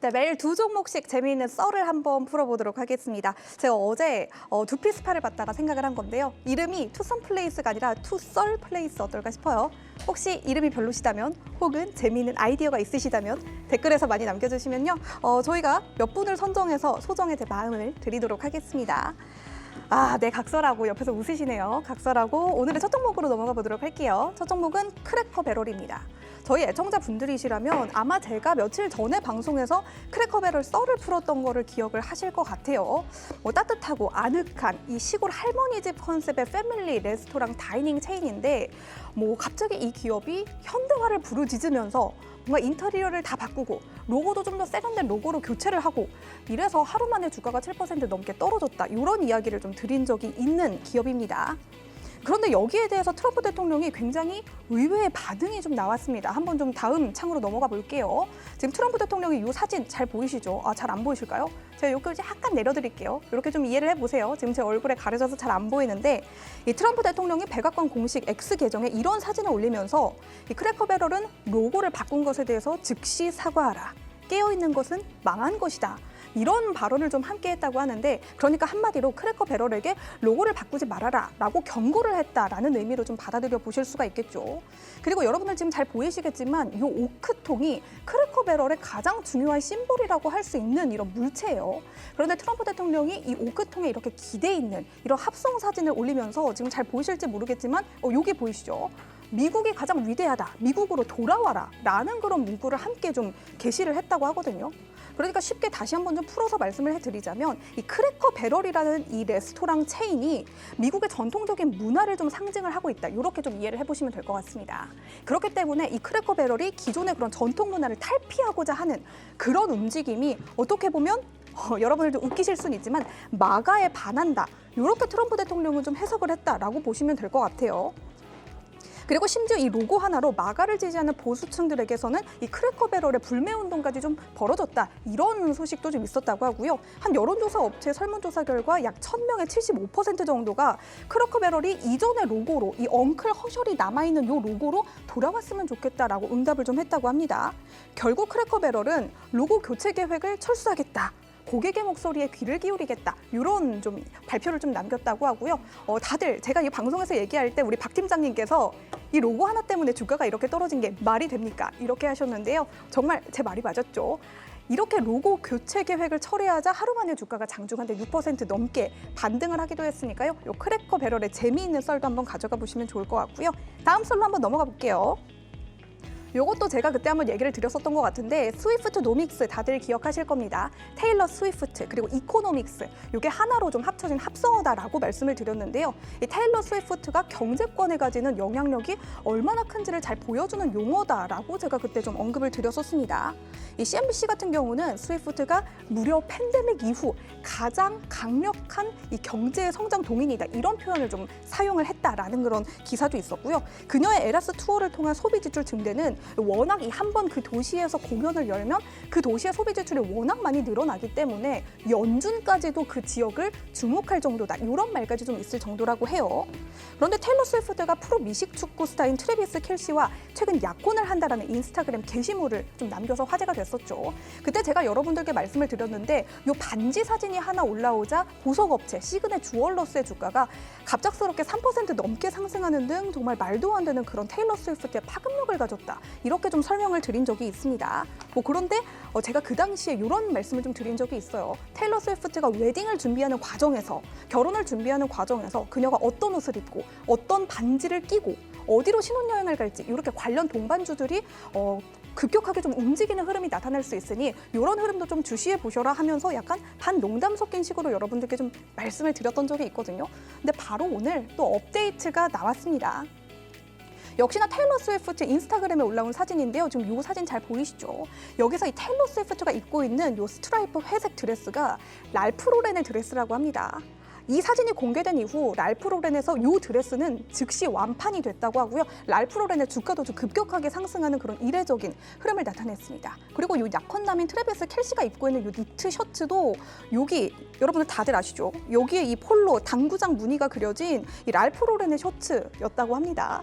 네, 매일 두 종목씩 재미있는 썰을 한번 풀어보도록 하겠습니다. 제가 어제 두피스파를 봤다가 생각을 한 건데요. 이름이 투썸플레이스가 아니라 투썰플레이스 어떨까 싶어요. 혹시 이름이 별로시다면 혹은 재미있는 아이디어가 있으시다면 댓글에서 많이 남겨주시면요. 저희가 몇 분을 선정해서 소정의 제 마음을 드리도록 하겠습니다. 아, 네, 각설하고 옆에서 웃으시네요. 각설하고 오늘의 첫 종목으로 넘어가 보도록 할게요. 첫 종목은 크래커 배럴입니다. 저희 애청자분들이시라면 아마 제가 며칠 전에 방송에서 크래커 배럴 썰을 풀었던 거를 기억을 하실 것 같아요. 따뜻하고 아늑한 이 시골 할머니 집 컨셉의 패밀리 레스토랑 다이닝 체인인데 갑자기 이 기업이 현대화를 부르짖으면서 뭔가 인테리어를 다 바꾸고 로고도 좀 더 세련된 로고로 교체를 하고 이래서 하루 만에 주가가 7% 넘게 떨어졌다. 이런 이야기를 좀 드린 적이 있는 기업입니다. 그런데 여기에 대해서 트럼프 대통령이 굉장히 의외의 반응이 좀 나왔습니다. 한번 좀 다음 창으로 넘어가 볼게요. 지금 트럼프 대통령이 이 사진 잘 보이시죠? 잘 안 보이실까요? 제가 여기를 약간 내려드릴게요. 이렇게 좀 이해를 해보세요. 지금 제 얼굴에 가려져서 잘 안 보이는데 이 트럼프 대통령이 백악관 공식 X 계정에 이런 사진을 올리면서 이 크래커 배럴은 로고를 바꾼 것에 대해서 즉시 사과하라. 깨어있는 것은 망한 것이다. 이런 발언을 좀 함께 했다고 하는데 그러니까 한마디로 크래커 배럴에게 로고를 바꾸지 말아라 라고 경고를 했다라는 의미로 좀 받아들여 보실 수가 있겠죠. 그리고 여러분들 지금 잘 보이시겠지만 이 오크통이 크래커 배럴의 가장 중요한 심볼이라고 할 수 있는 이런 물체예요. 그런데 트럼프 대통령이 이 오크통에 이렇게 기대 있는 이런 합성 사진을 올리면서 지금 잘 보이실지 모르겠지만 여기 보이시죠? 미국이 가장 위대하다, 미국으로 돌아와라 라는 그런 문구를 함께 좀 게시를 했다고 하거든요. 그러니까 쉽게 다시 한번 좀 풀어서 말씀을 해드리자면 이 크래커 배럴이라는 이 레스토랑 체인이 미국의 전통적인 문화를 좀 상징을 하고 있다. 이렇게 좀 이해를 해보시면 될 것 같습니다. 그렇기 때문에 이 크래커 배럴이 기존의 그런 전통 문화를 탈피하고자 하는 그런 움직임이 어떻게 보면 여러분들도 웃기실 수는 있지만 마가에 반한다. 이렇게 트럼프 대통령은 좀 해석을 했다라고 보시면 될 것 같아요. 그리고 심지어 이 로고 하나로 마가를 지지하는 보수층들에게서는 이 크래커 배럴의 불매 운동까지 좀 벌어졌다. 이런 소식도 좀 있었다고 하고요. 한 여론조사 업체 설문조사 결과 약 1000명의 75% 정도가 크래커 배럴이 이전의 로고로 이 엉클 허셜이 남아있는 이 로고로 돌아왔으면 좋겠다라고 응답을 좀 했다고 합니다. 결국 크래커 배럴은 로고 교체 계획을 철수하겠다. 고객의 목소리에 귀를 기울이겠다. 이런 좀 발표를 좀 남겼다고 하고요. 다들 제가 이 방송에서 얘기할 때 우리 박 팀장님께서 이 로고 하나 때문에 주가가 이렇게 떨어진 게 말이 됩니까? 이렇게 하셨는데요. 정말 제 말이 맞았죠. 이렇게 로고 교체 계획을 철회하자 하루 만에 주가가 장중한데 6% 넘게 반등을 하기도 했으니까요. 요 크래커 배럴의 재미있는 썰도 한번 가져가 보시면 좋을 것 같고요. 다음 썰로 한번 넘어가 볼게요. 요것도 제가 그때 한번 얘기를 드렸었던 것 같은데 스위프트 노믹스 다들 기억하실 겁니다. 테일러 스위프트 그리고 이코노믹스 이게 하나로 좀 합쳐진 합성어다라고 말씀을 드렸는데요. 이 테일러 스위프트가 경제권에 가지는 영향력이 얼마나 큰지를 잘 보여주는 용어다라고 제가 그때 좀 언급을 드렸었습니다. 이 CNBC 같은 경우는 스위프트가 무려 팬데믹 이후 가장 강력한 이 경제 성장 동인이다 이런 표현을 좀 사용을 했다라는 그런 기사도 있었고요. 그녀의 에라스 투어를 통한 소비 지출 증대는 워낙 이 한 번 그 도시에서 공연을 열면 그 도시의 소비 지출이 워낙 많이 늘어나기 때문에 연준까지도 그 지역을 주목할 정도다. 이런 말까지 좀 있을 정도라고 해요. 그런데 테일러 스위프트가 프로 미식 축구 스타인 트래비스 켈시와 최근 약혼을 한다라는 인스타그램 게시물을 좀 남겨서 화제가 됐었죠. 그때 제가 여러분들께 말씀을 드렸는데 이 반지 사진이 하나 올라오자 보석업체 시그넷 주얼러스의 주가가 갑작스럽게 3% 넘게 상승하는 등 정말 말도 안 되는 그런 테일러 스위프트의 파급력을 가졌다. 이렇게 좀 설명을 드린 적이 있습니다. 그런데 제가 그 당시에 이런 말씀을 좀 드린 적이 있어요. 테일러 스위프트가 웨딩을 준비하는 과정에서 결혼을 준비하는 과정에서 그녀가 어떤 옷을 입고 어떤 반지를 끼고 어디로 신혼여행을 갈지 이렇게 관련 동반주들이 급격하게 좀 움직이는 흐름이 나타날 수 있으니 이런 흐름도 좀 주시해 보셔라 하면서 약간 반농담 섞인 식으로 여러분들께 좀 말씀을 드렸던 적이 있거든요. 근데 바로 오늘 또 업데이트가 나왔습니다. 역시나 테일러 스위프트 인스타그램에 올라온 사진인데요. 지금 이 사진 잘 보이시죠? 여기서 이 테일러 스위프트가 입고 있는 이 스트라이프 회색 드레스가 랄프 로렌의 드레스라고 합니다. 이 사진이 공개된 이후 랄프 로렌에서 이 드레스는 즉시 완판이 됐다고 하고요. 랄프 로렌의 주가도 좀 급격하게 상승하는 그런 이례적인 흐름을 나타냈습니다. 그리고 이 약혼남인 트래비스 켈시가 입고 있는 이 니트 셔츠도 여기 여러분들 다들 아시죠? 여기에 이 폴로 당구장 무늬가 그려진 이 랄프 로렌의 셔츠였다고 합니다.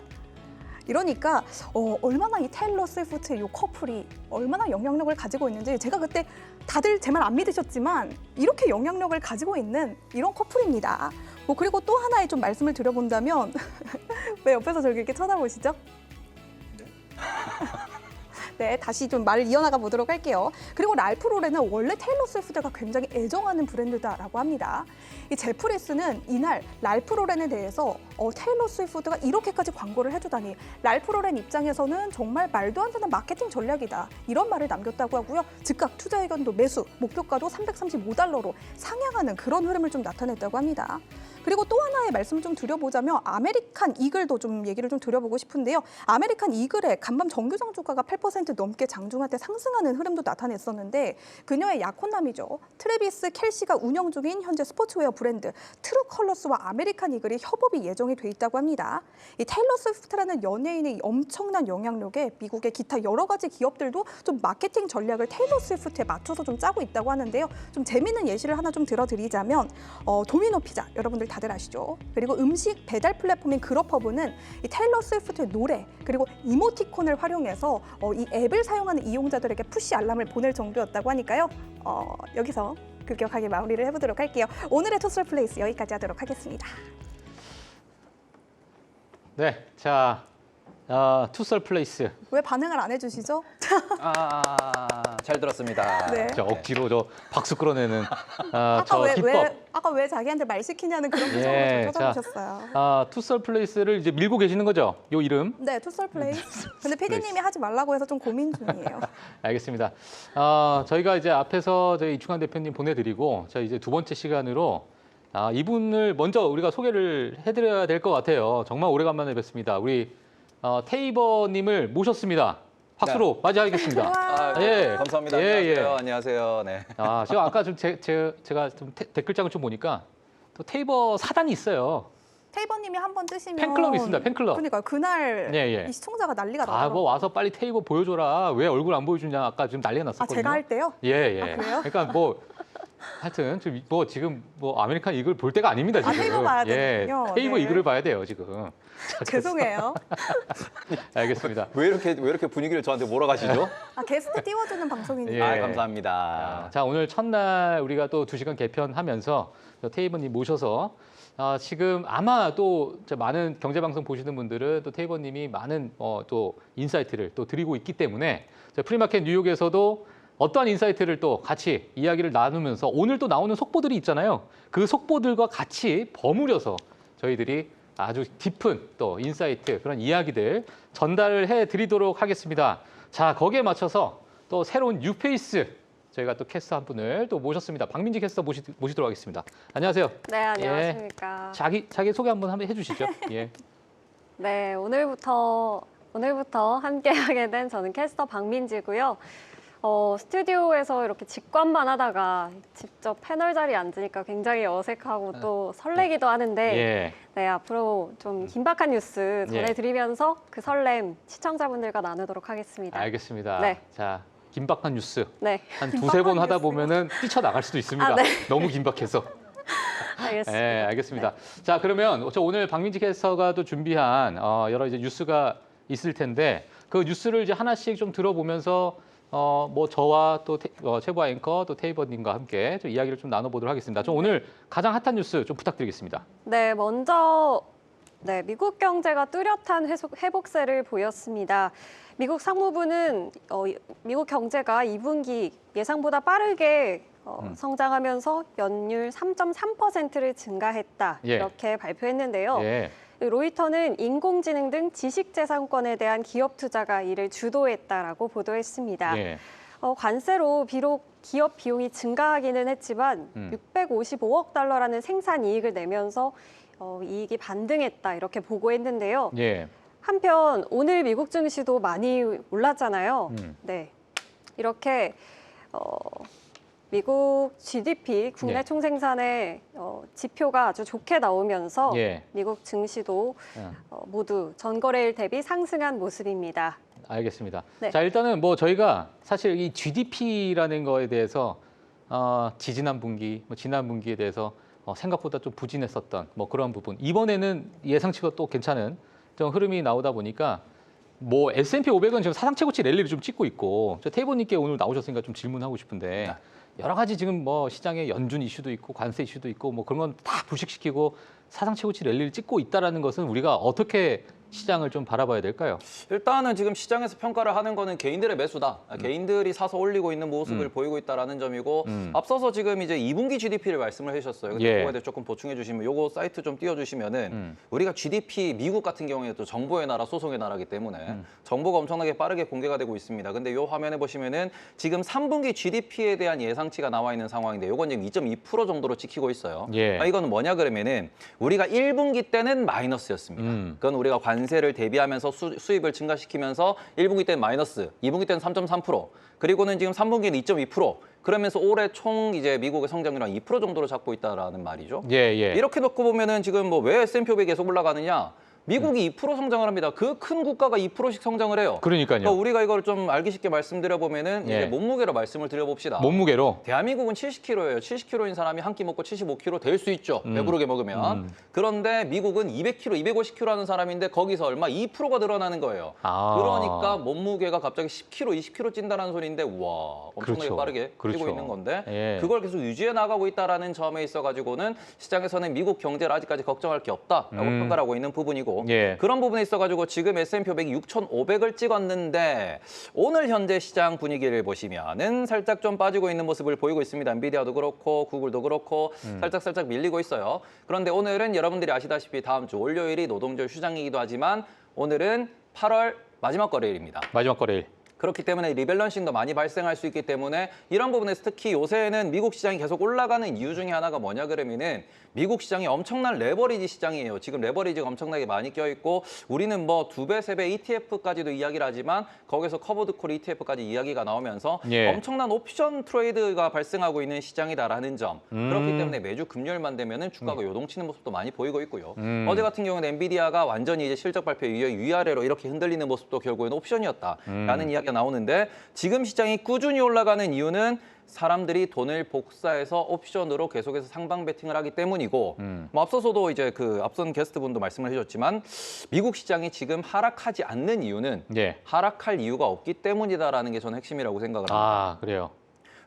이러니까 얼마나 이 테일러 스위프트의 이 커플이 얼마나 영향력을 가지고 있는지 제가 그때 다들 제 말 안 믿으셨지만 이렇게 영향력을 가지고 있는 이런 커플입니다. 그리고 또 하나의 좀 말씀을 드려본다면 왜 옆에서 저를 이렇게 쳐다보시죠? 네, 다시 좀 말을 이어나가 보도록 할게요. 그리고 랄프 로렌은 원래 테일러 스위프트가 굉장히 애정하는 브랜드다라고 합니다. 이 제프리스는 이날 랄프 로렌에 대해서 테일러 스위프트가 이렇게까지 광고를 해주다니 랄프 로렌 입장에서는 정말 말도 안 되는 마케팅 전략이다. 이런 말을 남겼다고 하고요. 즉각 투자 의견도 매수, 목표가도 $335로 상향하는 그런 흐름을 좀 나타냈다고 합니다. 그리고 또 하나의 말씀 좀 드려보자면 아메리칸 이글도 좀 얘기를 좀 드려보고 싶은데요. 아메리칸 이글의 간밤 정규장 주가가 8% 넘게 장중할 때 상승하는 흐름도 나타냈었는데 그녀의 약혼남이죠. 트래비스 켈시가 운영 중인 현재 스포츠웨어 브랜드 트루컬러스와 아메리칸 이글이 협업이 예정이 돼 있다고 합니다. 이 테일러 스위프트라는 연예인의 엄청난 영향력에 미국의 기타 여러 가지 기업들도 좀 마케팅 전략을 테일러 스위프트에 맞춰서 좀 짜고 있다고 하는데요. 좀 재미있는 예시를 하나 좀 들어드리자면 도미노 피자 여러분들 다들 아시죠? 그리고 음식 배달 플랫폼인 그로퍼브는 이 테일러 스위프트의 노래 그리고 이모티콘을 활용해서 이 앱을 사용하는 이용자들에게 푸시 알람을 보낼 정도였다고 하니까요. 여기서 급격하게 마무리를 해보도록 할게요. 오늘의 투썰 플레이스 여기까지 하도록 하겠습니다. 네, 자 투썰 플레이스. 왜 반응을 안 해주시죠? 잘 들었습니다. 네. 저 억지로 저 박수 끌어내는 저 기법. 아까 왜 자기한테 말 시키냐는 그런 표정으로 예, 쳐다보셨어요. 투썰 플레이스를 이제 밀고 계시는 거죠? 요 이름? 네, 투썰 플레이스. 근데 PD님이 하지 말라고 해서 좀 고민 중이에요. 알겠습니다. 저희가 이제 앞에서 저희 이충환 대표님 보내드리고 저희 이제 두 번째 시간으로 이분을 먼저 우리가 소개를 해드려야 될 것 같아요. 정말 오래간만에 뵙습니다. 우리 테이버님을 모셨습니다. 박수로 맞이하겠습니다. 예, 감사합니다. 예, 안녕하세요. 예. 안녕하세요. 네. 제가 아까 좀 제가 좀 댓글장을 좀 보니까 또 테이버 사단이 있어요. 테이버님이 한번 뜨시면 팬클럽이 있습니다. 팬클럽. 그러니까 그날 예. 이 시청자가 난리가 나더라고요. 뭐 와서 빨리 테이버 보여줘라. 왜 얼굴 안 보여주냐. 아까 지금 난리가 났었거든요. 제가 할 때요? 예. 그래요? 그러니까 하여튼 지금 아메리칸 이글 볼 때가 아닙니다. 지금. 테이버 봐야 되는군요. 테이버 네. 이글을 봐야 돼요 지금. 죄송해요. 알겠습니다. 왜 이렇게 분위기를 저한테 몰아가시죠? 게스트 띄워주는 방송이니까. 예. 감사합니다. 자, 오늘 첫날 우리가 또 2시간 개편하면서 테이버님 모셔서 지금 아마 또 많은 경제방송 보시는 분들은 또 테이버님이 많은 또 인사이트를 또 드리고 있기 때문에 프리마켓 뉴욕에서도 어떠한 인사이트를 또 같이 이야기를 나누면서 오늘 또 나오는 속보들이 있잖아요. 그 속보들과 같이 버무려서 저희들이 아주 깊은 또 인사이트 그런 이야기들 전달을 해드리도록 하겠습니다. 자, 거기에 맞춰서 또 새로운 뉴페이스 저희가 또 캐스터 한 분을 또 모셨습니다. 박민지 캐스터 모시도록 하겠습니다. 안녕하세요. 네, 안녕하십니까. 자기 소개 한번 해주시죠. 예. 네, 오늘부터 함께하게 된 저는 캐스터 박민지고요. 스튜디오에서 이렇게 직관만 하다가 직접 패널 자리에 앉으니까 굉장히 어색하고 또 설레기도 하는데 예. 네, 앞으로 좀 긴박한 뉴스 전해드리면서 그 설렘 시청자분들과 나누도록 하겠습니다. 알겠습니다. 네. 자, 긴박한 뉴스 네, 한 두세 번 하다 보면은 뛰쳐나갈 수도 있습니다. 네. 너무 긴박해서. 알겠습니다. 네, 알겠습니다. 자, 그러면 저 오늘 박민지 캐스터가 또 준비한 여러 이제 뉴스가 있을 텐데 그 뉴스를 이제 하나씩 좀 들어보면서 저와 또 최부아 앵커 또 테이버님과 함께 좀 이야기를 좀 나눠보도록 하겠습니다. 좀 오늘 가장 핫한 뉴스 좀 부탁드리겠습니다. 네, 먼저 미국 경제가 뚜렷한 회복세를 보였습니다. 미국 상무부는 미국 경제가 2분기 예상보다 빠르게 성장하면서 연율 3.3%를 증가했다. 예. 이렇게 발표했는데요. 예. 로이터는 인공지능 등 지식재산권에 대한 기업 투자가 이를 주도했다라고 보도했습니다. 예. 관세로 비록 기업 비용이 증가하기는 했지만 655억 달러라는 생산 이익을 내면서 이익이 반등했다 이렇게 보고했는데요. 예. 한편 오늘 미국 증시도 많이 올랐잖아요. 네, 이렇게 미국 GDP 국내 예. 총생산의 지표가 아주 좋게 나오면서 예. 미국 증시도 모두 전거래일 대비 상승한 모습입니다. 알겠습니다. 네. 자, 일단은 저희가 사실 이 GDP라는 거에 대해서 지지난 분기, 지난 분기에 대해서 생각보다 좀 부진했었던 그런 부분. 이번에는 예상치가 또 괜찮은 좀 흐름이 나오다 보니까 뭐 S&P 500은 지금 사상 최고치 랠리를 좀 찍고 있고 저 테이버님께 오늘 나오셨으니까 좀 질문하고 싶은데 여러 가지 지금 뭐 시장에 연준 이슈도 있고 관세 이슈도 있고 뭐 그런 건 다 불식시키고 사상 최고치 랠리를 찍고 있다라는 것은 우리가 어떻게 시장을 좀 바라봐야 될까요? 일단은 지금 시장에서 평가를 하는 거는 개인들의 매수다. 개인들이 사서 올리고 있는 모습을 보이고 있다라는 점이고 앞서서 지금 이제 2분기 GDP를 말씀을 해주셨어요. 근데 예. 그거에 대해 조금 보충해 주시면 요거 사이트 좀 띄워주시면은 우리가 GDP 미국 같은 경우에 또 정보의 나라, 소송의 나라기 때문에 정보가 엄청나게 빠르게 공개가 되고 있습니다. 근데 요 화면에 보시면은 지금 3분기 GDP에 대한 예상치가 나와 있는 상황인데 요건 지금 2.2% 정도로 찍히고 있어요. 예. 이거는 뭐냐 그러면은 우리가 1분기 때는 마이너스였습니다. 그건 우리가 관세를 대비하면서 수입을 증가시키면서 1분기 때는 마이너스, 2분기 때는 3.3%, 그리고는 지금 3분기는 2.2%. 그러면서 올해 총 이제 미국의 성장률 한 2% 정도로 잡고 있다라는 말이죠. 예, 예. 이렇게 놓고 보면은 지금 뭐 왜 S&P 500이 계속 올라가느냐? 미국이 2% 성장을 합니다. 그 큰 국가가 2%씩 성장을 해요. 그러니까요. 그러니까 우리가 이걸 좀 알기 쉽게 말씀드려 보면은 예. 이제 몸무게로 말씀을 드려봅시다. 몸무게로. 대한민국은 70kg예요. 70kg인 사람이 한 끼 먹고 75kg 될 수 있죠. 배부르게 먹으면. 그런데 미국은 200kg, 250kg 하는 사람인데 거기서 얼마? 2%가 늘어나는 거예요. 아. 그러니까 몸무게가 갑자기 10kg, 20kg 찐다는 소리인데 와, 엄청나게 그렇죠. 빠르게 그렇죠. 뛰고 있는 건데 예. 그걸 계속 유지해 나가고 있다라는 점에 있어가지고는 시장에서는 미국 경제를 아직까지 걱정할 게 없다라고 평가를 하고 있는 부분이고 예. 그런 부분에 있어가지고 지금 S&P 500이 6,500을 찍었는데 오늘 현재 시장 분위기를 보시면은 살짝 좀 빠지고 있는 모습을 보이고 있습니다. 엔비디아도 그렇고 구글도 그렇고 살짝 밀리고 있어요. 그런데 오늘은 여러분들이 아시다시피 다음 주 월요일이 노동절 휴장이기도 하지만 오늘은 8월 마지막 거래일입니다. 마지막 거래일. 그렇기 때문에 리밸런싱도 많이 발생할 수 있기 때문에 이런 부분에서 특히 요새는 미국 시장이 계속 올라가는 이유 중에 하나가 뭐냐 그러면은 미국 시장이 엄청난 레버리지 시장이에요. 지금 레버리지가 엄청나게 많이 껴있고 우리는 뭐 2배, 3배 ETF까지도 이야기를 하지만 거기서 커버드 콜 ETF까지 이야기가 나오면서 예. 엄청난 옵션 트레이드가 발생하고 있는 시장이다라는 점. 그렇기 때문에 매주 금요일만 되면은 주가가 요동치는 모습도 많이 보이고 있고요. 어제 같은 경우는 엔비디아가 완전히 이제 실적 발표 이후에 위아래로 이렇게 흔들리는 모습도 결국에는 옵션이었다라는 이야기가 나오는데 지금 시장이 꾸준히 올라가는 이유는 사람들이 돈을 복사해서 옵션으로 계속해서 상방 베팅을 하기 때문이고 뭐 앞서서도 이제 그 앞선 게스트분도 말씀을 해줬지만 미국 시장이 지금 하락하지 않는 이유는 예. 하락할 이유가 없기 때문이다라는 게 저는 핵심이라고 생각을 합니다. 아, 그래요.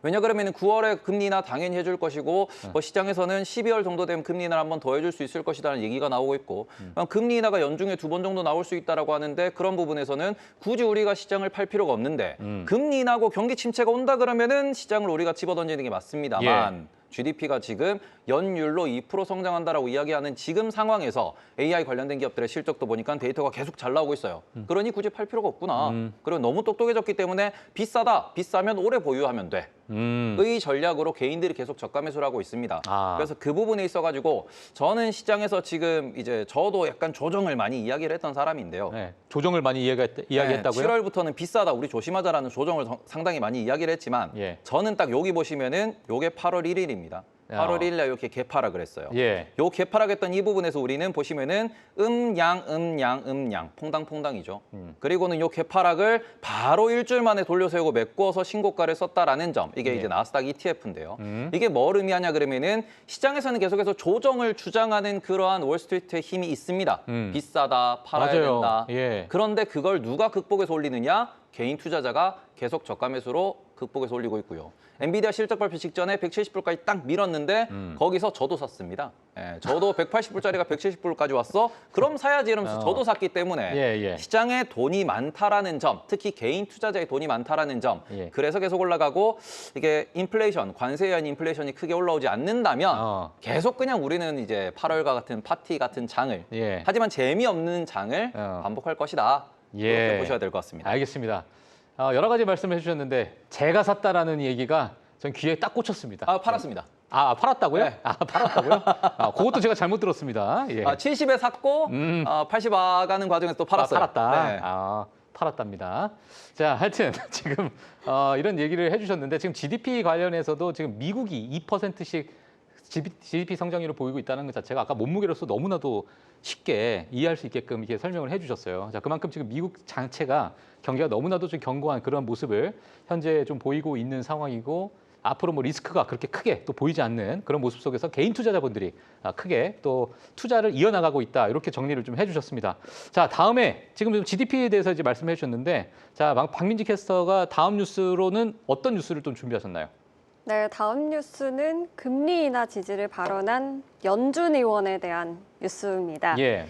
왜냐 그러면 9월에 금리 인하 당연히 해줄 것이고 뭐 시장에서는 12월 정도 되면 금리 인하를 한번 더 해줄 수 있을 것이라는 얘기가 나오고 있고 금리 인하가 연중에 2번 정도 나올 수 있다라고 하는데 그런 부분에서는 굳이 우리가 시장을 팔 필요가 없는데 금리 인하고 경기 침체가 온다 그러면은 시장을 우리가 집어던지는 게 맞습니다만 GDP가 지금 연율로 2% 성장한다라고 이야기하는 지금 상황에서 AI 관련된 기업들의 실적도 보니까 데이터가 계속 잘 나오고 있어요. 그러니 굳이 팔 필요가 없구나. 그리고 너무 똑똑해졌기 때문에 비싸다. 비싸면 오래 보유하면 돼. 의 전략으로 개인들이 계속 저가 매수를 하고 있습니다. 아. 그래서 그 부분에 있어가지고 저는 시장에서 지금 이제 저도 약간 조정을 많이 이야기를 했던 사람인데요. 네. 조정을 많이 이야기했다고요? 7월부터는 비싸다, 우리 조심하자라는 조정을 상당히 많이 이야기를 했지만 예. 저는 딱 여기 보시면은 요게 8월 1일입니다. 8월 1일날 이렇게 개파락을 했어요. 예. 요 개파락했던 이 부분에서 우리는 보시면은 음양 퐁당퐁당이죠. 그리고는 요 개파락을 바로 일주일 만에 돌려세우고 메꾸어서 신고가를 썼다라는 점. 이게 이제 나스닥 ETF인데요. 이게 뭘 의미하냐 그러면은 시장에서는 계속해서 조정을 주장하는 그러한 월스트리트의 힘이 있습니다. 비싸다, 팔아야 맞아요. 된다. 예. 그런데 그걸 누가 극복해서 올리느냐? 개인 투자자가 계속 저가 매수로 극복해서 올리고 있고요. 엔비디아 실적 발표 직전에 170불까지 딱 밀었는데 거기서 저도 샀습니다. 예, 저도 180불짜리가 170불까지 왔어? 그럼 사야지 이러면서 저도 샀기 때문에 예. 시장에 돈이 많다라는 점, 특히 개인 투자자의 돈이 많다라는 점, 예. 그래서 계속 올라가고 이게 인플레이션, 관세에 의한 인플레이션이 크게 올라오지 않는다면 계속 그냥 우리는 이제 8월과 같은 파티 같은 장을 예. 하지만 재미없는 장을 반복할 것이다. 그렇게 보셔야 될 것 같습니다. 알겠습니다. 여러 가지 말씀을 해주셨는데 제가 샀다라는 얘기가 전 귀에 딱 꽂혔습니다. 팔았습니다. 아, 팔았다고요? 네. 팔았다고요? 그것도 제가 잘못 들었습니다. 예. 70에 샀고 80 와가는 과정에서 또 팔았어요. 팔았다. 네. 팔았답니다. 자, 하여튼 지금 이런 얘기를 해주셨는데 지금 GDP 관련해서도 지금 미국이 2%씩 GDP 성장률을 보이고 있다는 것 자체가 아까 몸무게로서 너무나도 쉽게 이해할 수 있게끔 이렇게 설명을 해주셨어요. 자, 그만큼 지금 미국 자체가 경기가 너무나도 좀 견고한 그런 모습을 현재 좀 보이고 있는 상황이고 앞으로 뭐 리스크가 그렇게 크게 또 보이지 않는 그런 모습 속에서 개인 투자자분들이 크게 또 투자를 이어나가고 있다. 이렇게 정리를 좀 해주셨습니다. 자, 다음에 지금 좀 GDP에 대해서 이제 말씀해 주셨는데, 자, 박민지 캐스터가 다음 뉴스로는 어떤 뉴스를 좀 준비하셨나요? 네, 다음 뉴스는 금리 인하 지지를 발언한 연준 의원에 대한 뉴스입니다. 예,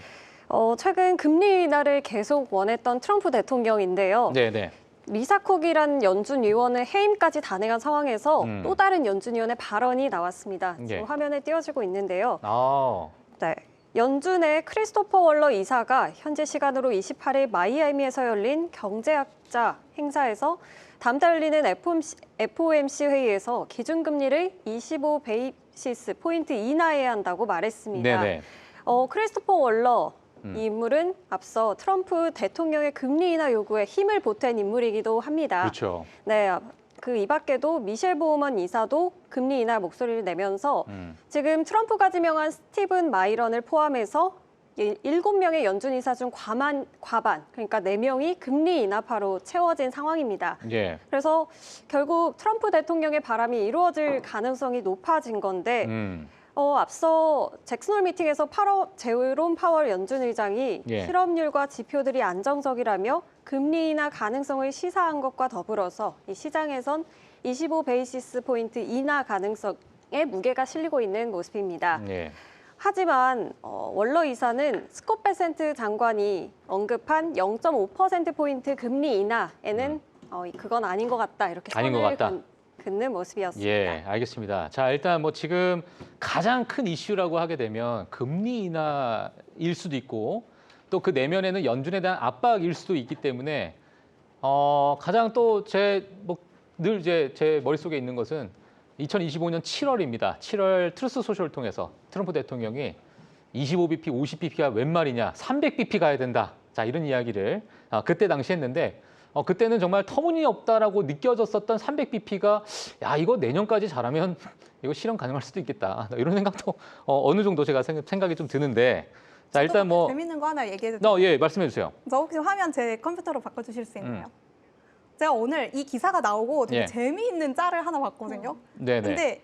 최근 금리 인하를 계속 원했던 트럼프 대통령인데요. 네, 네. 리사 쿡이란 연준 의원을 해임까지 단행한 상황에서 음. 또 다른 연준 의원의 발언이 나왔습니다. 예. 지금 화면에 띄워지고 있는데요. 아, 네. 연준의 크리스토퍼 월러 이사가 현재 시간으로 28일 마이애미에서 열린 경제학자 행사에서 다음 달 열리는 FOMC 회의에서 기준금리를 25 베이시스 포인트 인하해야 한다고 말했습니다. 네네. 크리스토퍼 월러 이 인물은 앞서 트럼프 대통령의 금리 인하 요구에 힘을 보탠 인물이기도 합니다. 그렇죠. 네, 이 밖에도 미셸 보우먼 이사도 금리 인하 목소리를 내면서 지금 트럼프가 지명한 스티븐 마이런을 포함해서 7명의 연준 이사 중 과반, 그러니까 4명이 금리 인하파로 채워진 상황입니다. 예. 그래서 결국 트럼프 대통령의 바람이 이루어질 가능성이 높아진 건데 앞서 잭슨홀 미팅에서 제롬 파월 연준 의장이 예. 실업률과 지표들이 안정적이라며 금리 인하 가능성을 시사한 것과 더불어서 이 시장에선 25 베이시스 포인트 인하 가능성에 무게가 실리고 있는 모습입니다. 예. 하지만 월러 이사는 스콧 베센트 장관이 언급한 0.5% 포인트 금리 인하에는 그건 아닌 것 같다 이렇게 아닌 것 선을 같다. 긋는 모습이었습니다. 예, 알겠습니다. 자, 일단 뭐 지금 가장 큰 이슈라고 하게 되면 금리 인하일 수도 있고 또 그 내면에는 연준에 대한 압박일 수도 있기 때문에 가장 또 늘 제 머릿속에 있는 것은 2025년 7월입니다. 7월 트루스 소셜을 통해서 트럼프 대통령이 25bp, 50bp가 웬 말이냐, 300bp 가야 된다. 자, 이런 이야기를 그때 당시 했는데 그때는 정말 터무니없다라고 느껴졌었던 300bp가 야, 이거 내년까지 잘하면 이거 실현 가능할 수도 있겠다. 이런 생각도 어느 정도 제가 생각이 좀 드는데 자, 일단 뭐 재밌는 거 하나 얘기해도 돼요? 예, 말씀해 주세요. 저 혹시 화면 제 컴퓨터로 바꿔주실 수 있나요? 제가 오늘 이 기사가 나오고 되게 예. 재미있는 짤을 하나 봤거든요. 네, 네. 근데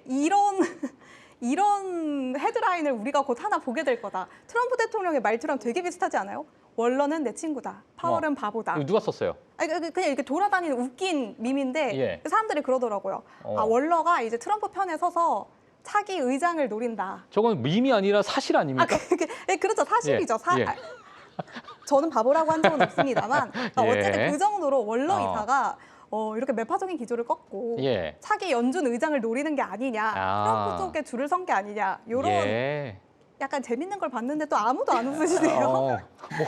이런 헤드라인을 우리가 곧 하나 보게 될 거다. 트럼프 대통령의 말투랑 되게 비슷하지 않아요? 월러는 내 친구다. 파월은 바보다. 이거 누가 썼어요? 아니, 그냥 이렇게 돌아다니는 웃긴 밈인데 예. 사람들이 그러더라고요. 월러가 이제 트럼프 편에 서서 차기 의장을 노린다. 저건 밈이 아니라 사실 아닙니까? 그렇죠. 사실이죠. 예. 예. 저는 바보라고 한 적은 없습니다만 예. 어쨌든 그 정도로 월러 이사가 이렇게 매파적인 기조를 꺾고 예. 차기 연준 의장을 노리는 게 아니냐, 트럼프 쪽에 줄을 선 게 아니냐, 이런 예. 약간 재밌는 걸 봤는데 또 아무도 안 웃으시네요. 뭐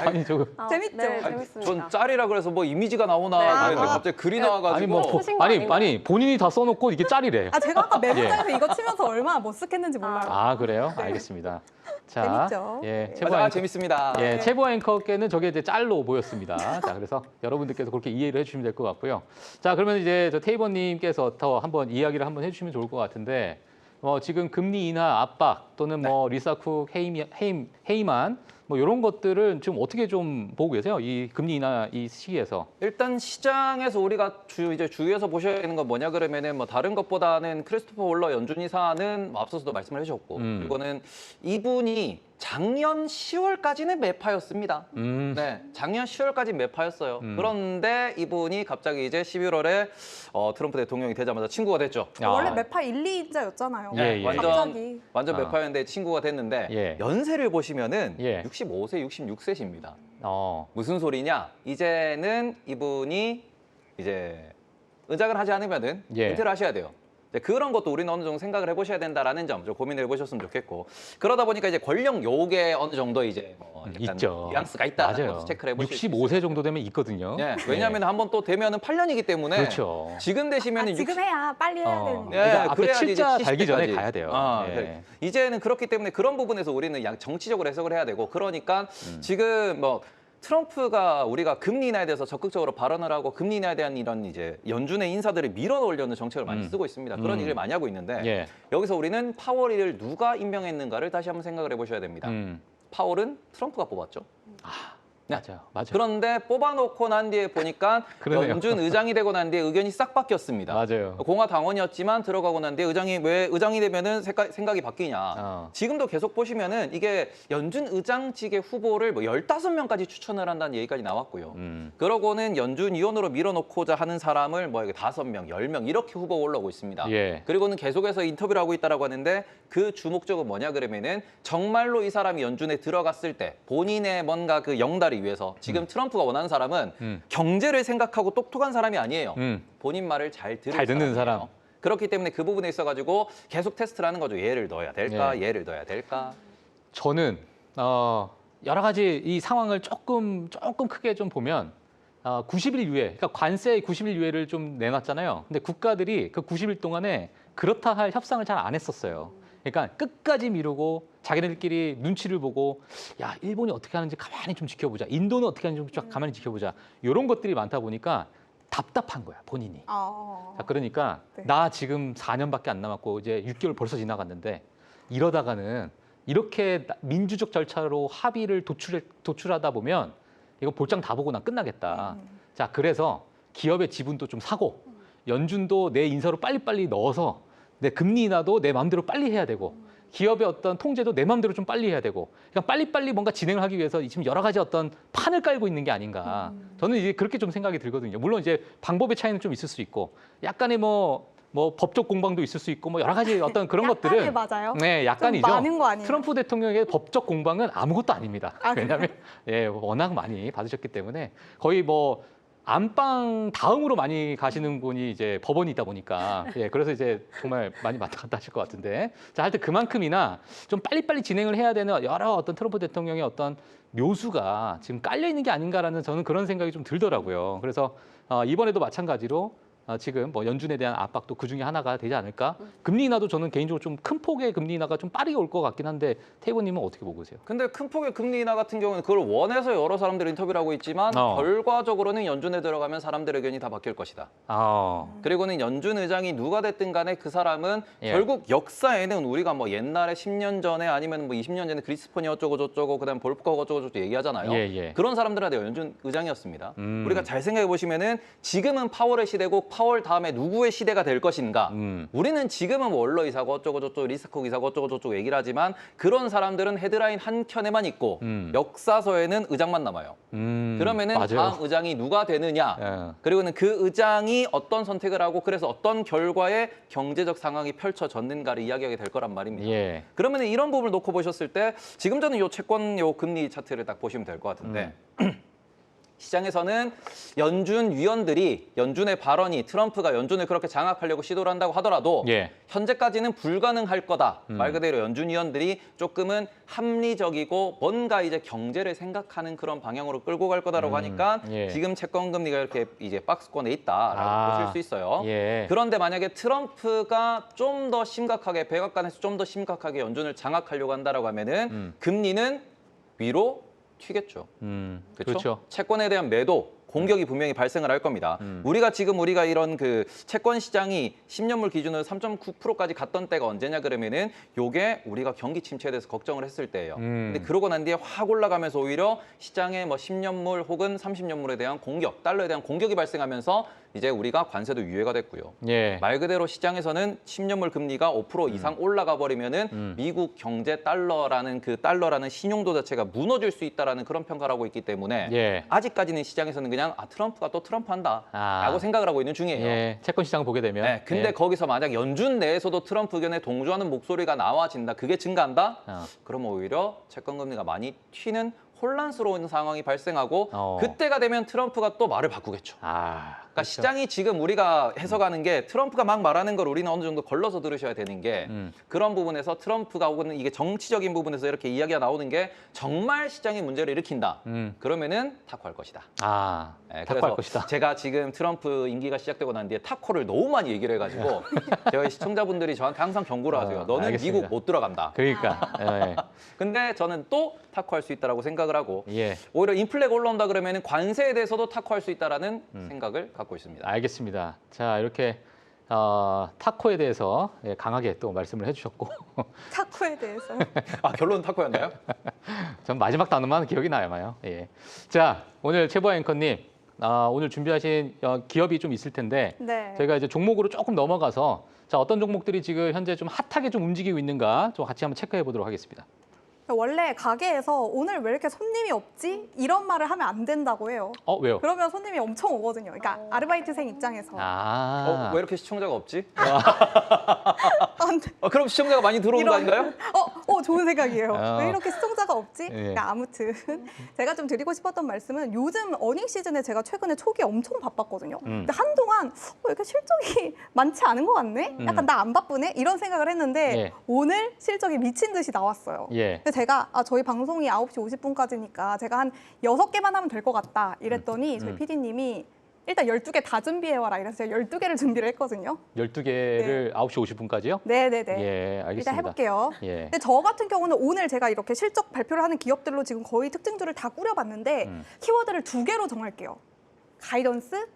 아니 저 재밌죠? 네, 아니, 재밌습니다. 전 짤이라 그래서 뭐 이미지가 나오나 네. 그랬는데 갑자기 글이 나와가지고 아니 뭐 쓰신 거 아닌가요? 아니 본인이 다 써놓고 이게 짤이래. 제가 아까 메모장에서 이거 치면서 얼마나 머쓱했는지 몰라요. 아 그래요? 알겠습니다. 자, 재밌죠? 예, 네. 최보 맞아, 앵커, 재밌습니다. 예, 최보 앵커께는 저게 이제 짤로 보였습니다. 자, 그래서 여러분들께서 그렇게 이해를 해주시면 될 것 같고요. 자, 그러면 이제 저 테이버님께서 더 한번 이야기를 한번 해주시면 좋을 것 같은데, 지금 금리 인하 압박 또는 뭐 리사 쿡 해임안 뭐 이런 것들은 지금 어떻게 좀 보고 계세요? 이 금리 인하 이 시기에서. 일단 시장에서 우리가 이제 주의해서 보셔야 되는 건 뭐냐 그러면은 뭐 다른 것보다는 크리스토퍼 월러 연준 이사는 뭐 앞서서도 말씀을 해주셨고 이거는 이분이 작년 10월까지는 매파였습니다. 네, 작년 10월까지 매파였어요. 그런데 이분이 갑자기 이제 11월에 트럼프 대통령이 되자마자 친구가 됐죠. 원래 매파 1, 2인자였잖아요. 예, 예. 갑자기. 완전 매파였는데 친구가 됐는데 예. 연세를 보시면은 예. 65세, 66세십니다. 어, 무슨 소리냐? 이제는 이분이 이제 은작을 하지 않으면은 예. 은퇴를 하셔야 돼요. 이제 그런 것도 우리는 어느 정도 생각을 해보셔야 된다라는 점 좀 고민을 해보셨으면 좋겠고 그러다 보니까 이제 권력 요게 어느 정도 이제 뭐 약간 있죠. 뉘앙스가 있다는 맞아요. 것도 체크를 해보실 수 65세 정도 되면 있거든요. 예, 왜냐하면 한번 또 되면은 8년이기 때문에 그렇죠. 지금 되시면은 지금 해야 빨리 해야 되는 예, 그러니까 앞에 그래야지 이제 칠자 달기 전에 70까지. 가야 돼요. 예. 그래. 이제는 그렇기 때문에 그런 부분에서 우리는 정치적으로 해석을 해야 되고 그러니까 지금 뭐 트럼프가 우리가 금리 인하에 대해서 적극적으로 발언을 하고 금리 인하에 대한 이런 이제 연준의 인사들을 밀어올려는 정책을 많이 쓰고 있습니다. 그런 얘기를 많이 하고 있는데 예. 여기서 우리는 파월을 누가 임명했는가를 다시 한번 생각을 해보셔야 됩니다. 파월은 트럼프가 뽑았죠. 맞아요. 그런데 뽑아놓고 난 뒤에 보니까 그러네요. 연준 의장이 되고 난 뒤에 의견이 싹 바뀌었습니다. 맞아요. 공화 당원이었지만 들어가고 난 뒤에 왜 의장이 되면은 생각이 바뀌냐. 지금도 계속 보시면은 이게 연준 의장직의 후보를 뭐 15명까지 추천을 한다는 얘기까지 나왔고요. 그러고는 연준 위원으로 밀어놓고자 하는 사람을 뭐 5명, 10명 이렇게 후보가 올라오고 있습니다. 예. 그리고는 계속해서 인터뷰를 하고 있다라고 하는데 그 주목적은 뭐냐 그러면은 정말로 이 사람이 연준에 들어갔을 때 본인의 뭔가 그 영달이 위해서 지금 트럼프가 원하는 사람은 경제를 생각하고 똑똑한 사람이 아니에요. 본인 말을 잘 잘 듣는 사람이에요. 사람. 그렇기 때문에 그 부분에 있어가지고 계속 테스트를 하는 거죠. 얘를 넣어야 될까? 예. 얘를 넣어야 될까? 저는 여러 가지 이 상황을 조금 크게 좀 보면 90일 유예, 그러니까 관세 90일 유예를 좀 내놨잖아요. 근데 국가들이 그 90일 동안에 그렇다 할 협상을 잘 안 했었어요. 그러니까 끝까지 미루고 자기네들끼리 눈치를 보고 야 일본이 어떻게 하는지 가만히 좀 지켜보자. 인도는 어떻게 하는지 좀 가만히 지켜보자. 이런 것들이 많다 보니까 답답한 거야 본인이. 자, 그러니까 네. 나 지금 4년밖에 안 남았고 이제 6개월 벌써 지나갔는데 이러다가는 이렇게 민주적 절차로 합의를 도출하다 보면 이거 볼장 다 보고 난 끝나겠다. 자, 그래서 기업의 지분도 좀 사고 연준도 내 인사로 빨리빨리 넣어서 내 금리 인하도 내 마음대로 빨리 해야 되고 기업의 어떤 통제도 내 마음대로 좀 빨리 해야 되고 그러니까 빨리빨리 뭔가 진행을 하기 위해서 지금 여러 가지 어떤 판을 깔고 있는 게 아닌가. 저는 이제 그렇게 좀 생각이 들거든요. 물론 이제 방법의 차이는 좀 있을 수 있고 약간의 뭐 법적 공방도 있을 수 있고 뭐 여러 가지 어떤 그런 것들은 맞아요. 네, 약간이죠. 좀 많은 거 아니에요? 트럼프 대통령의 법적 공방은 아무것도 아닙니다. 아, 그래요? 왜냐하면 예, 워낙 많이 받으셨기 때문에 거의 뭐 안방 다음으로 많이 가시는 분이 이제 법원이 있다 보니까 예, 그래서 이제 정말 많이 왔다 갔다 하실 것 같은데 자, 하여튼 그만큼이나 좀 빨리빨리 진행을 해야 되는 여러 어떤 트럼프 대통령의 어떤 묘수가 지금 깔려 있는 게 아닌가라는 저는 그런 생각이 좀 들더라고요. 그래서 이번에도 마찬가지로 지금 뭐 연준에 대한 압박도 그 중에 하나가 되지 않을까? 금리 인하도 저는 개인적으로 좀 큰 폭의 금리 인하가 좀 빠르게 올 것 같긴 한데 태희보님은 어떻게 보고 계세요? 근데 큰 폭의 금리 인하 같은 경우는 그걸 원해서 여러 사람들이 인터뷰를 하고 있지만 결과적으로는 연준에 들어가면 사람들의 의견이 다 바뀔 것이다. 그리고는 연준 의장이 누가 됐든 간에 그 사람은 예. 결국 역사에는 우리가 뭐 옛날에 10년 전에 아니면 뭐 20년 전에 크리스폰이 어쩌고 저쩌고 그다음 볼프가 어쩌고 저쩌고 얘기하잖아요. 예, 예. 그런 사람들한테 연준 의장이었습니다. 우리가 잘 생각해 보시면은 지금은 파월의 시대고 파월 다음에 누구의 시대가 될 것인가? 우리는 지금은 원로 이사고 어쩌고 저쩌고 리스크 이사고 어쩌고 저쩌고 얘기를 하지만 그런 사람들은 헤드라인 한 켠에만 있고 역사서에는 의장만 남아요. 그러면은 맞아요. 다음 의장이 누가 되느냐? 예. 그리고는 그 의장이 어떤 선택을 하고 그래서 어떤 결과의 경제적 상황이 펼쳐졌는가를 이야기하게 될 거란 말입니다. 예. 그러면 이런 부분을 놓고 보셨을 때 지금 저는 요 채권 요 금리 차트를 딱 보시면 될 것 같은데 시장에서는 연준 위원들이 연준의 발언이 트럼프가 연준을 그렇게 장악하려고 시도를 한다고 하더라도 예. 현재까지는 불가능할 거다. 말 그대로 연준 위원들이 조금은 합리적이고 뭔가 이제 경제를 생각하는 그런 방향으로 끌고 갈 거다라고 하니까 예. 지금 채권 금리가 이렇게 이제 박스권에 있다라고 보실 수 있어요. 예. 그런데 만약에 트럼프가 좀 더 심각하게 백악관에서 좀 더 심각하게 연준을 장악하려고 한다라고 하면은 금리는 위로 튀겠죠. 그렇죠. 채권에 대한 매도, 공격이 분명히 발생을 할 겁니다. 우리가 이런 그 채권 시장이 10년물 기준으로 3.9%까지 갔던 때가 언제냐 그러면은 요게 우리가 경기 침체에 대해서 걱정을 했을 때예요. 근데 그러고 난 뒤에 확 올라가면서 오히려 시장에 뭐 10년물 혹은 30년물에 대한 공격, 달러에 대한 공격이 발생하면서 이제 우리가 관세도 유예가 됐고요. 예. 말 그대로 시장에서는 10년물 금리가 5% 이상 올라가 버리면은 미국 경제 달러라는 그 달러라는 신용도 자체가 무너질 수 있다라는 그런 평가를 하고 있기 때문에 예. 아직까지는 시장에서는 그냥 트럼프가 또 트럼프 한다라고 생각을 하고 있는 중이에요. 예. 채권 시장을 보게 되면 네, 근데 예. 거기서 만약 연준 내에서도 트럼프 의견에 동조하는 목소리가 나와진다, 그게 증가한다? 그러면 오히려 채권 금리가 많이 튀는 혼란스러운 상황이 발생하고 그때가 되면 트럼프가 또 말을 바꾸겠죠. 그러니까 시장이 지금 우리가 해석하는 게 트럼프가 막 말하는 걸 우리는 어느 정도 걸러서 들으셔야 되는 게 그런 부분에서 트럼프가 혹은 이게 정치적인 부분에서 이렇게 이야기가 나오는 게 정말 시장에 문제를 일으킨다. 그러면은 타코할 것이다. 네, 타코할 것이다. 제가 지금 트럼프 임기가 시작되고 난 뒤에 타코를 너무 많이 얘기를 해가지고 저희 시청자분들이 저한테 항상 경고를 하세요. 너는 알겠습니다. 미국 못 들어간다. 그러니까. 예. 근데 저는 또 타코할 수 있다라고 생각을 하고 예. 오히려 인플레가 올라온다 그러면 관세에 대해서도 타코할 수 있다라는 생각을 갖고 있습니다. 알겠습니다. 자, 이렇게 타코에 대해서 강하게 또 말씀을 해주셨고 타코에 대해서. 결론은 타코였나요? 전 마지막 단어만 기억이 나요. 예. 자, 오늘 최보아 앵커님, 오늘 준비하신 기업이 좀 있을 텐데 네. 저희가 이제 종목으로 조금 넘어가서 자, 어떤 종목들이 지금 현재 좀 핫하게 좀 움직이고 있는가 좀 같이 한번 체크해 보도록 하겠습니다. 원래 가게에서 오늘 왜 이렇게 손님이 없지? 이런 말을 하면 안 된다고 해요. 왜요? 그러면 손님이 엄청 오거든요. 그러니까 아르바이트생 입장에서. 왜 이렇게 시청자가 없지? 안 돼. 그럼 시청자가 많이 들어온 거 아닌가요? 좋은 생각이에요. 어. 왜 이렇게 시청자가 없지? 예. 그러니까 아무튼 제가 좀 드리고 싶었던 말씀은 요즘 어닝 시즌에 제가 최근에 초기에 엄청 바빴거든요. 근데 한동안 이렇게 실적이 많지 않은 것 같네? 약간 나 안 바쁘네? 이런 생각을 했는데 예. 오늘 실적이 미친 듯이 나왔어요. 예. 근데 제가 저희 방송이 9시 50분까지니까 제가 한 6개만 하면 될 것 같다 이랬더니 저희 PD님이 일단 12개 다 준비해와라 이래서 제가 12개를 준비를 했거든요. 12개를 9시 50분까지요? 네네네. 예, 알겠습니다. 일단 해볼게요. 예. 근데 저 같은 경우는 오늘 제가 이렇게 실적 발표를 하는 기업들로 지금 거의 특징들을 다 꾸려봤는데 키워드를 2개로 정할게요. 가이던스,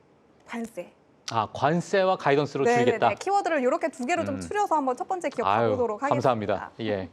관세. 관세와 가이던스로 줄이겠다. 네네네. 키워드를 이렇게 2개로 좀 추려서 한번 첫 번째 기업 가보도록 하겠습니다. 감사합니다. 예.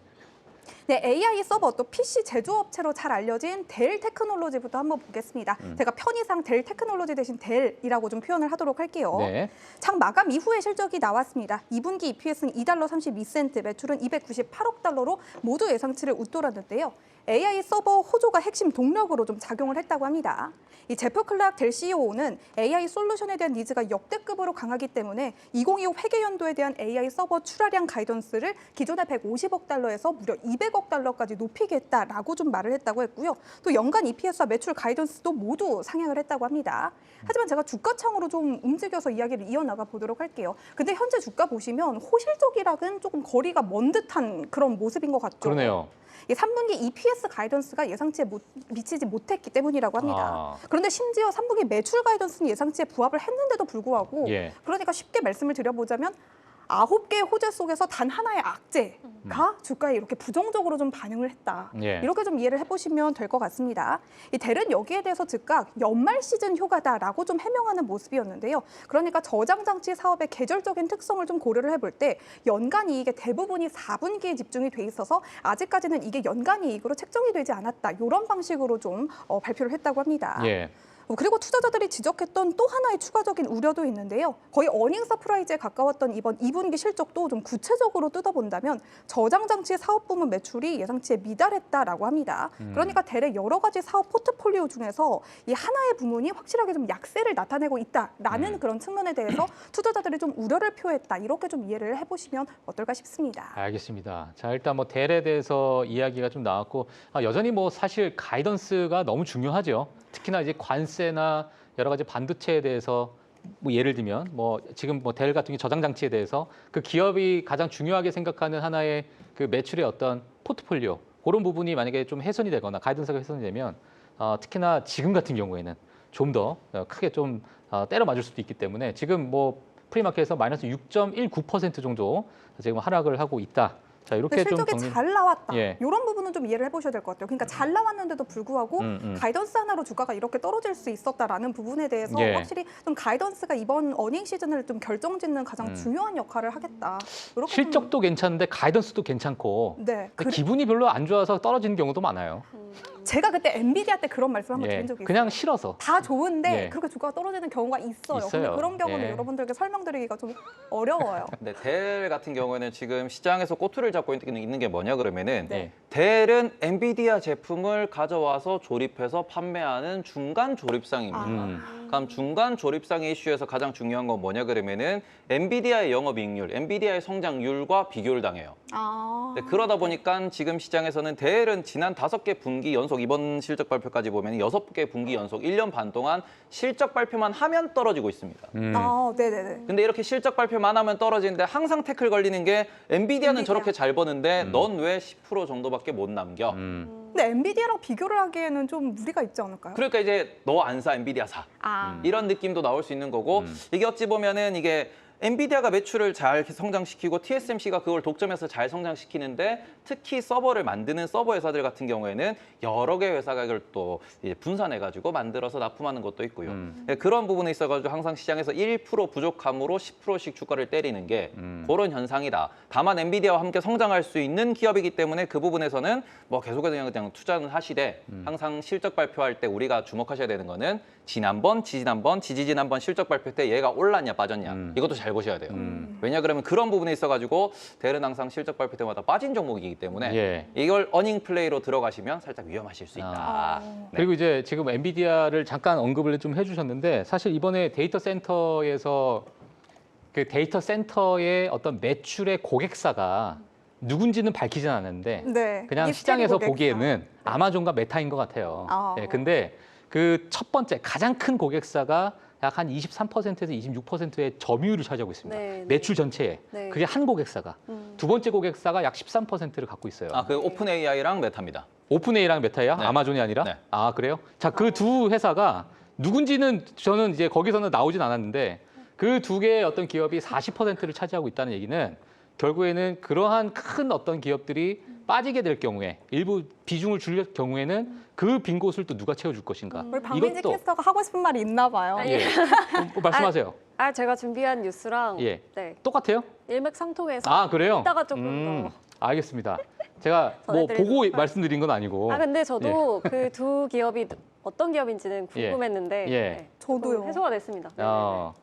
네, AI 서버 또 PC 제조업체로 잘 알려진 델 테크놀로지부터 한번 보겠습니다. 제가 편의상 델 테크놀로지 대신 델이라고 좀 표현을 하도록 할게요. 네. 장 마감 이후에 실적이 나왔습니다. 2분기 EPS는 $2.32, 매출은 298억 달러로 모두 예상치를 웃돌았는데요. AI 서버 호조가 핵심 동력으로 좀 작용을 했다고 합니다. 이 제프 클락 델 CEO는 AI 솔루션에 대한 니즈가 역대급으로 강하기 때문에 2025 회계 연도에 대한 AI 서버 출하량 가이던스를 기존의 150억 달러에서 무려 200억 달러까지 높이겠다라고 좀 말을 했다고 했고요. 또 연간 EPS와 매출 가이던스도 모두 상향을 했다고 합니다. 하지만 제가 주가창으로 좀 움직여서 이야기를 이어나가 보도록 할게요. 근데 현재 주가 보시면 호실적이랑은 조금 거리가 먼 듯한 그런 모습인 것 같죠. 그러네요. 3분기 EPS 가이던스가 예상치에 미치지 못했기 때문이라고 합니다. 그런데 심지어 3분기 매출 가이던스는 예상치에 부합을 했는데도 불구하고 예. 그러니까 쉽게 말씀을 드려보자면 9개의 호재 속에서 단 하나의 악재가 주가에 이렇게 부정적으로 좀 반응을 했다. 예. 이렇게 좀 이해를 해보시면 될 것 같습니다. 이 델은 여기에 대해서 즉각 연말 시즌 효과다라고 좀 해명하는 모습이었는데요. 그러니까 저장장치 사업의 계절적인 특성을 좀 고려를 해볼 때 연간 이익의 대부분이 4분기에 집중이 돼 있어서 아직까지는 이게 연간 이익으로 책정이 되지 않았다. 이런 방식으로 좀 발표를 했다고 합니다. 예. 그리고 투자자들이 지적했던 또 하나의 추가적인 우려도 있는데요. 거의 어닝 서프라이즈에 가까웠던 이번 2분기 실적도 좀 구체적으로 뜯어본다면 저장장치 사업 부문 매출이 예상치에 미달했다라고 합니다. 그러니까 델의 여러 가지 사업 포트폴리오 중에서 이 하나의 부문이 확실하게 좀 약세를 나타내고 있다라는 그런 측면에 대해서 투자자들이 좀 우려를 표했다. 이렇게 좀 이해를 해보시면 어떨까 싶습니다. 알겠습니다. 자, 일단 뭐 델에 대해서 이야기가 좀 나왔고 여전히 뭐 사실 가이던스가 너무 중요하죠. 특히나 이제 관세나 여러 가지 반도체에 대해서 뭐 예를 들면 뭐 지금 뭐 델 같은 게 저장 장치에 대해서 그 기업이 가장 중요하게 생각하는 하나의 그 매출의 어떤 포트폴리오 그런 부분이 만약에 좀 훼손이 되거나 가이던스가 훼손이 되면 특히나 지금 같은 경우에는 좀 더 크게 좀 때려 맞을 수도 있기 때문에 지금 뭐 프리마켓에서 마이너스 6.19% 정도 지금 하락을 하고 있다. 자, 이렇게 좀 실적이 잘 나왔다. 예. 이런 부분은 좀 이해를 해보셔야 될 것 같아요. 그러니까 잘 나왔는데도 불구하고 가이던스 하나로 주가가 이렇게 떨어질 수 있었다라는 부분에 대해서 예. 확실히 좀 가이던스가 이번 어닝 시즌을 좀 결정짓는 가장 중요한 역할을 하겠다. 이렇게 좀- 실적도 괜찮은데 가이던스도 괜찮고 네. 근데 기분이 별로 안 좋아서 떨어지는 경우도 많아요. 제가 그때 엔비디아 때 그런 말씀 한번 드린 적이 있어요. 그냥 싫어서. 다 좋은데 예. 그렇게 주가가 떨어지는 경우가 있어요. 근데 있어요. 그런 경우는 예. 여러분들께 설명드리기가 좀 어려워요. 네, 델 같은 경우에는 지금 시장에서 꼬투리를 잡고 있는 게 뭐냐 그러면은 네. 델은 엔비디아 제품을 가져와서 조립해서 판매하는 중간 조립상입니다. 그럼 중간 조립상의 이슈에서 가장 중요한 건 뭐냐 그러면은 엔비디아의 영업이익률, 엔비디아의 성장률과 비교를 당해요. 네, 그러다 보니까 지금 시장에서는 델은 지난 5개 분기 연속 이번 실적 발표까지 보면 6개 분기 연속 1년 반 동안 실적 발표만 하면 떨어지고 있습니다. 네네네. 근데 이렇게 실적 발표만 하면 떨어지는데 항상 태클 걸리는 게 엔비디아는 저렇게 잘 버는데 넌 왜 10% 정도밖에 못 남겨? 근데 엔비디아랑 비교를 하기에는 좀 무리가 있지 않을까요? 그러니까 이제 너 안 사 엔비디아 사. 이런 느낌도 나올 수 있는 거고 이게 어찌 보면은 이게 엔비디아가 매출을 잘 성장시키고 TSMC가 그걸 독점해서 잘 성장시키는데 특히 서버를 만드는 서버 회사들 같은 경우에는 여러 개 회사가 이걸 또 이제 분산해가지고 만들어서 납품하는 것도 있고요. 네, 그런 부분에 있어가지고 항상 시장에서 1% 부족함으로 10%씩 주가를 때리는 게 그런 현상이다. 다만 엔비디아와 함께 성장할 수 있는 기업이기 때문에 그 부분에서는 뭐 계속해서 그냥 투자는 하시되 항상 실적 발표할 때 우리가 주목하셔야 되는 거는 지난번, 지지난번 실적 발표 때 얘가 올랐냐 빠졌냐 이것도 잘 보셔야 돼요. 왜냐 그러면 그런 부분에 있어가지고 델은 항상 실적 발표 때마다 빠진 종목이기 때문에 예. 이걸 어닝 플레이로 들어가시면 살짝 위험하실 수 있다. 네. 그리고 이제 지금 엔비디아를 잠깐 언급을 좀 해주셨는데 사실 이번에 데이터 센터에서 그 데이터 센터의 어떤 매출의 고객사가 누군지는 밝히진 않았는데 네. 그냥 이 시장에서 고객사. 보기에는 아마존과 메타인 것 같아요. 아. 네, 근데 그 첫 번째 가장 큰 고객사가 약 한 23%에서 26%의 점유율을 차지하고 있습니다. 네, 네. 매출 전체에. 네. 그게 한 고객사가. 두 번째 고객사가 약 13%를 갖고 있어요. 그 오픈 AI랑 메타입니다. 오픈AI랑 메타야? 네. 아마존이 아니라? 네. 아, 그래요? 자, 그 두 회사가 누군지는 저는 이제 거기서는 나오진 않았는데 그 두 개의 어떤 기업이 40%를 차지하고 있다는 얘기는 결국에는 그러한 큰 어떤 기업들이 빠지게 될 경우에 일부 비중을 줄일 경우에는 그 빈 곳을 또 누가 채워줄 것인가? 우리 박민지 캐스터가 하고 싶은 말이 있나 봐요. 예. 말씀하세요. 제가 준비한 뉴스랑 예. 네, 똑같아요? 일맥상통해서 아, 그래요? 이따가 조금 더. 알겠습니다. 제가 뭐 전해드리도록 보고 할게요. 말씀드린 건 아니고. 근데 저도 그 두 기업이 어떤 기업인지는 궁금했는데 예. 네, 저도요. 조금 해소가 됐습니다. 네,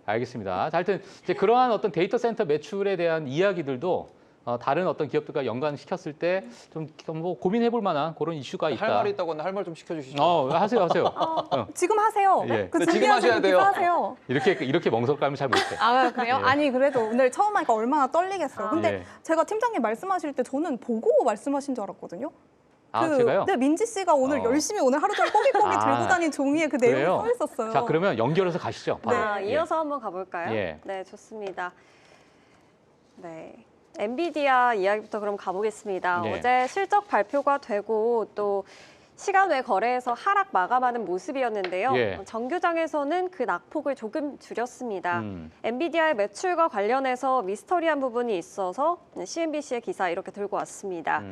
알겠습니다. 자, 하여튼 이제 그러한 어떤 데이터 센터 매출에 대한 이야기들도 다른 어떤 기업들과 연관시켰을 때 좀 뭐 고민해볼 만한 그런 이슈가 있다. 할 말이 있다고 하는데 할 말 좀 시켜주시죠. 하세요. 지금 하세요. 예. 그 지금 준비하시는 하셔야 돼요. 기사 하세요. 이렇게 멍석감을 잘 못해. 아 그래요? 예. 아니 그래도 오늘 처음 하니까 얼마나 떨리겠어요. 근데 예. 제가 팀장님 말씀하실 때 저는 보고 말씀하신 줄 알았거든요. 제가요? 네, 민지 씨가 오늘 열심히 오늘 하루 종일 꼬깃꼬깃 아, 들고 다닌 종이에 그 내용이 그래요? 써 있었어요. 자, 그러면 연결해서 가시죠. 바로. 네. 이어서 한번 가볼까요? 예. 네, 좋습니다. 네. 엔비디아 이야기부터 그럼 가보겠습니다. 예. 어제 실적 발표가 되고 또 시간 외 거래에서 하락 마감하는 모습이었는데요. 예. 정규장에서는 그 낙폭을 조금 줄였습니다. 음. 엔비디아의 매출과 관련해서 미스터리한 부분이 있어서 CNBC의 기사 이렇게 들고 왔습니다.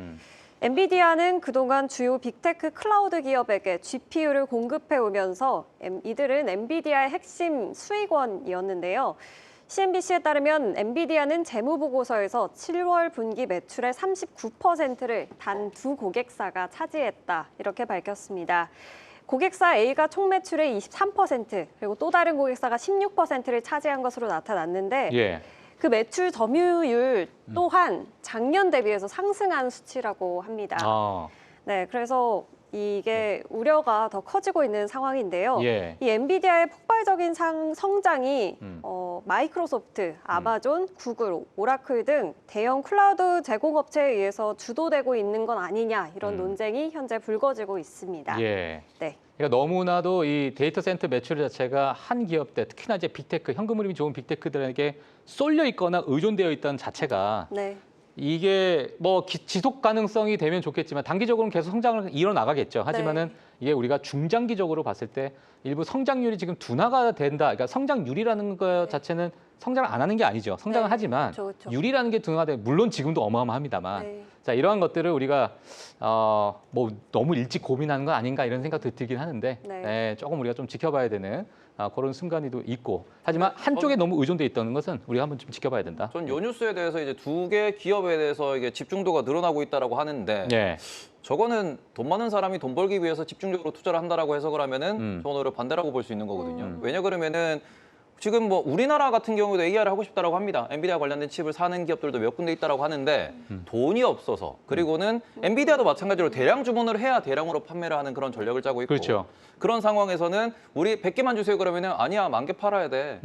엔비디아는 그동안 주요 빅테크 클라우드 기업에게 GPU를 공급해 오면서 이들은 엔비디아의 핵심 수익원이었는데요. CNBC에 따르면 엔비디아는 재무보고서에서 7월 분기 매출의 39%를 단 두 고객사가 차지했다. 이렇게 밝혔습니다. 고객사 A가 총 매출의 23%, 그리고 또 다른 고객사가 16%를 차지한 것으로 나타났는데 예. 그 매출 점유율 또한 작년 대비해서 상승한 수치라고 합니다. 네, 그래서 이게 우려가 더 커지고 있는 상황인데요. 예. 이 엔비디아의 폭발적인 성장이 마이크로소프트, 아마존, 구글, 오라클 등 대형 클라우드 제공업체에 의해서 주도되고 있는 건 아니냐 이런 논쟁이 현재 불거지고 있습니다. 예. 네. 그러니까 너무나도 이 데이터 센터 매출 자체가 한 기업들, 특히나 이제 빅테크, 현금 흐름이 좋은 빅테크들에게 쏠려 있거나 의존되어 있다는 자체가 네. 이게 뭐 지속 가능성이 되면 좋겠지만 단기적으로는 계속 성장을 이어나가겠죠. 하지만은 이게 우리가 중장기적으로 봤을 때 일부 성장률이 지금 둔화가 된다. 그러니까 성장률이라는 것 자체는 성장을 안 하는 게 아니죠. 성장을 네. 하지만 그렇죠. 율이라는 게 둔화돼. 물론 지금도 어마어마합니다만. 네. 자, 이러한 것들을 우리가 뭐 너무 일찍 고민하는 건 아닌가 이런 생각도 들긴 하는데 네. 조금 우리가 좀 지켜봐야 되는 그런 순간이도 있고. 하지만 한쪽에 너무 의존돼 있다는 것은 우리가 한번 좀 지켜봐야 된다. 전 요 뉴스에 대해서 이제 두 개 기업에 대해서 이게 집중도가 늘어나고 있다라고 하는데 예. 저거는 돈 많은 사람이 돈 벌기 위해서 집중적으로 투자를 한다라고 해석을 하면은 저는 오히려 반대라고 볼 수 있는 거거든요. 왜냐 그러면은 지금 뭐 우리나라 같은 경우도 AI를 하고 싶다라고 합니다. 엔비디아 관련된 칩을 사는 기업들도 몇 군데 있다라고 하는데 돈이 없어서 그리고는 엔비디아도 마찬가지로 대량 주문을 해야 대량으로 판매를 하는 그런 전략을 짜고 있고 그렇죠. 그런 상황에서는 우리 100개만 주세요 그러면은 아니야 10,000개 팔아야 돼.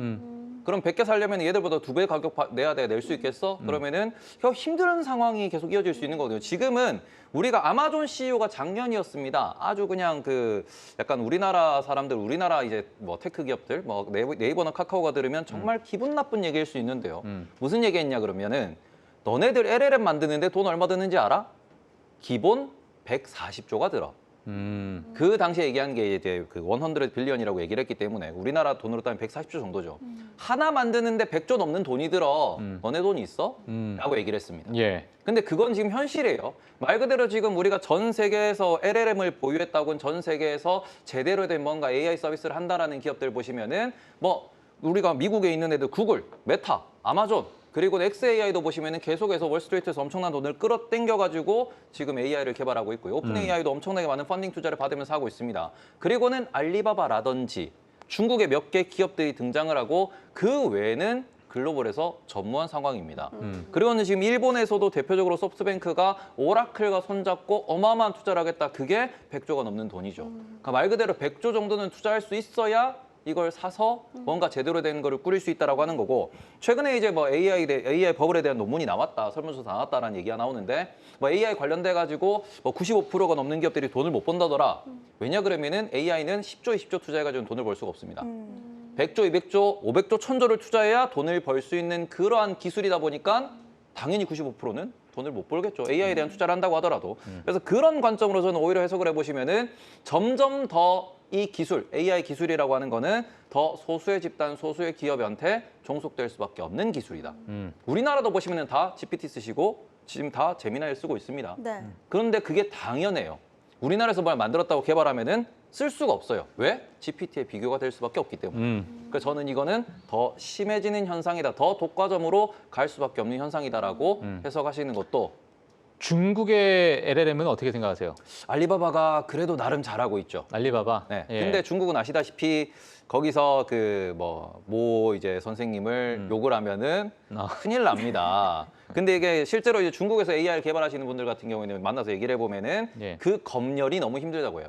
그럼 100개 살려면 얘들보다 2배 가격 내야 돼. 낼 수 있겠어? 그러면은 힘든 상황이 계속 이어질 수 있는 거거든요. 지금은 우리가 아마존 CEO가 작년이었습니다. 아주 그냥 그 약간 우리나라 사람들, 우리나라 이제 뭐 테크 기업들, 뭐 네이버나 카카오가 들으면 정말 기분 나쁜 얘기일 수 있는데요. 무슨 얘기했냐 그러면은 너네들 LLM 만드는데 돈 얼마 드는지 알아? 기본 140조가 들어. 그 당시에 얘기한 게 이제 그 100 빌리언이라고 얘기를 했기 때문에 우리나라 돈으로 따면 140조 정도죠. 하나 만드는데 100조 넘는 돈이 들어. 너네 돈이 있어? 라고 얘기를 했습니다. 예. 근데 그건 지금 현실이에요. 말 그대로 지금 우리가 전 세계에서 LLM을 보유했다고는 전 세계에서 제대로 된 뭔가 AI 서비스를 한다라는 기업들 보시면은 뭐 우리가 미국에 있는 애들 구글, 메타, 아마존 그리고 XAI도 보시면은 계속해서 월스트리트에서 엄청난 돈을 끌어당겨가지고 지금 AI를 개발하고 있고요. 오픈 AI도 엄청나게 많은 펀딩 투자를 받으면서 하고 있습니다. 그리고는 알리바바라든지 중국의 몇 개 기업들이 등장을 하고 그 외에는 글로벌에서 전무한 상황입니다. 그리고는 지금 일본에서도 대표적으로 소프트뱅크가 오라클과 손잡고 어마어마한 투자를 하겠다. 그게 100조가 넘는 돈이죠. 그러니까 말 그대로 100조 정도는 투자할 수 있어야 이걸 사서 뭔가 제대로 된 거를 꾸릴 수 있다라고 하는 거고 최근에 이제 뭐 AI 버블에 대한 논문이 나왔다, 설문조사 나왔다라는 얘기가 나오는데 뭐 AI 관련돼 가지고 뭐 95%가 넘는 기업들이 돈을 못 번다더라. 왜냐 그러면은 AI는 10조, 20조 투자해가지고 돈을 벌 수가 없습니다. 100조, 200조, 500조, 1000조를 투자해야 돈을 벌 수 있는 그러한 기술이다 보니까 당연히 95%는 돈을 못 벌겠죠. AI에 대한 투자를 한다고 하더라도. 그래서 그런 관점으로 저는 오히려 해석을 해보시면은 점점 더 이 기술, AI 기술이라고 하는 거는 더 소수의 집단, 소수의 기업한테 종속될 수밖에 없는 기술이다. 우리나라도 보시면은 다 GPT 쓰시고 지금 다 제미나이를 쓰고 있습니다. 네. 그런데 그게 당연해요. 우리나라에서 뭘 만들었다고 개발하면은 쓸 수가 없어요. 왜? GPT에 비교가 될 수밖에 없기 때문에. 그래서 저는 이거는 더 심해지는 현상이다. 더 독과점으로 갈 수밖에 없는 현상이다라고 해석하시는 것도 중국의 LLM은 어떻게 생각하세요? 알리바바가 그래도 나름 잘하고 있죠. 알리바바. 네. 예. 근데 중국은 아시다시피 거기서 그 모 이제 선생님을 욕을 하면은 큰일 납니다. 근데 이게 실제로 이제 중국에서 AI를 개발하시는 분들 같은 경우에는 만나서 얘기를 해보면은 예. 그 검열이 너무 힘들다고 해요.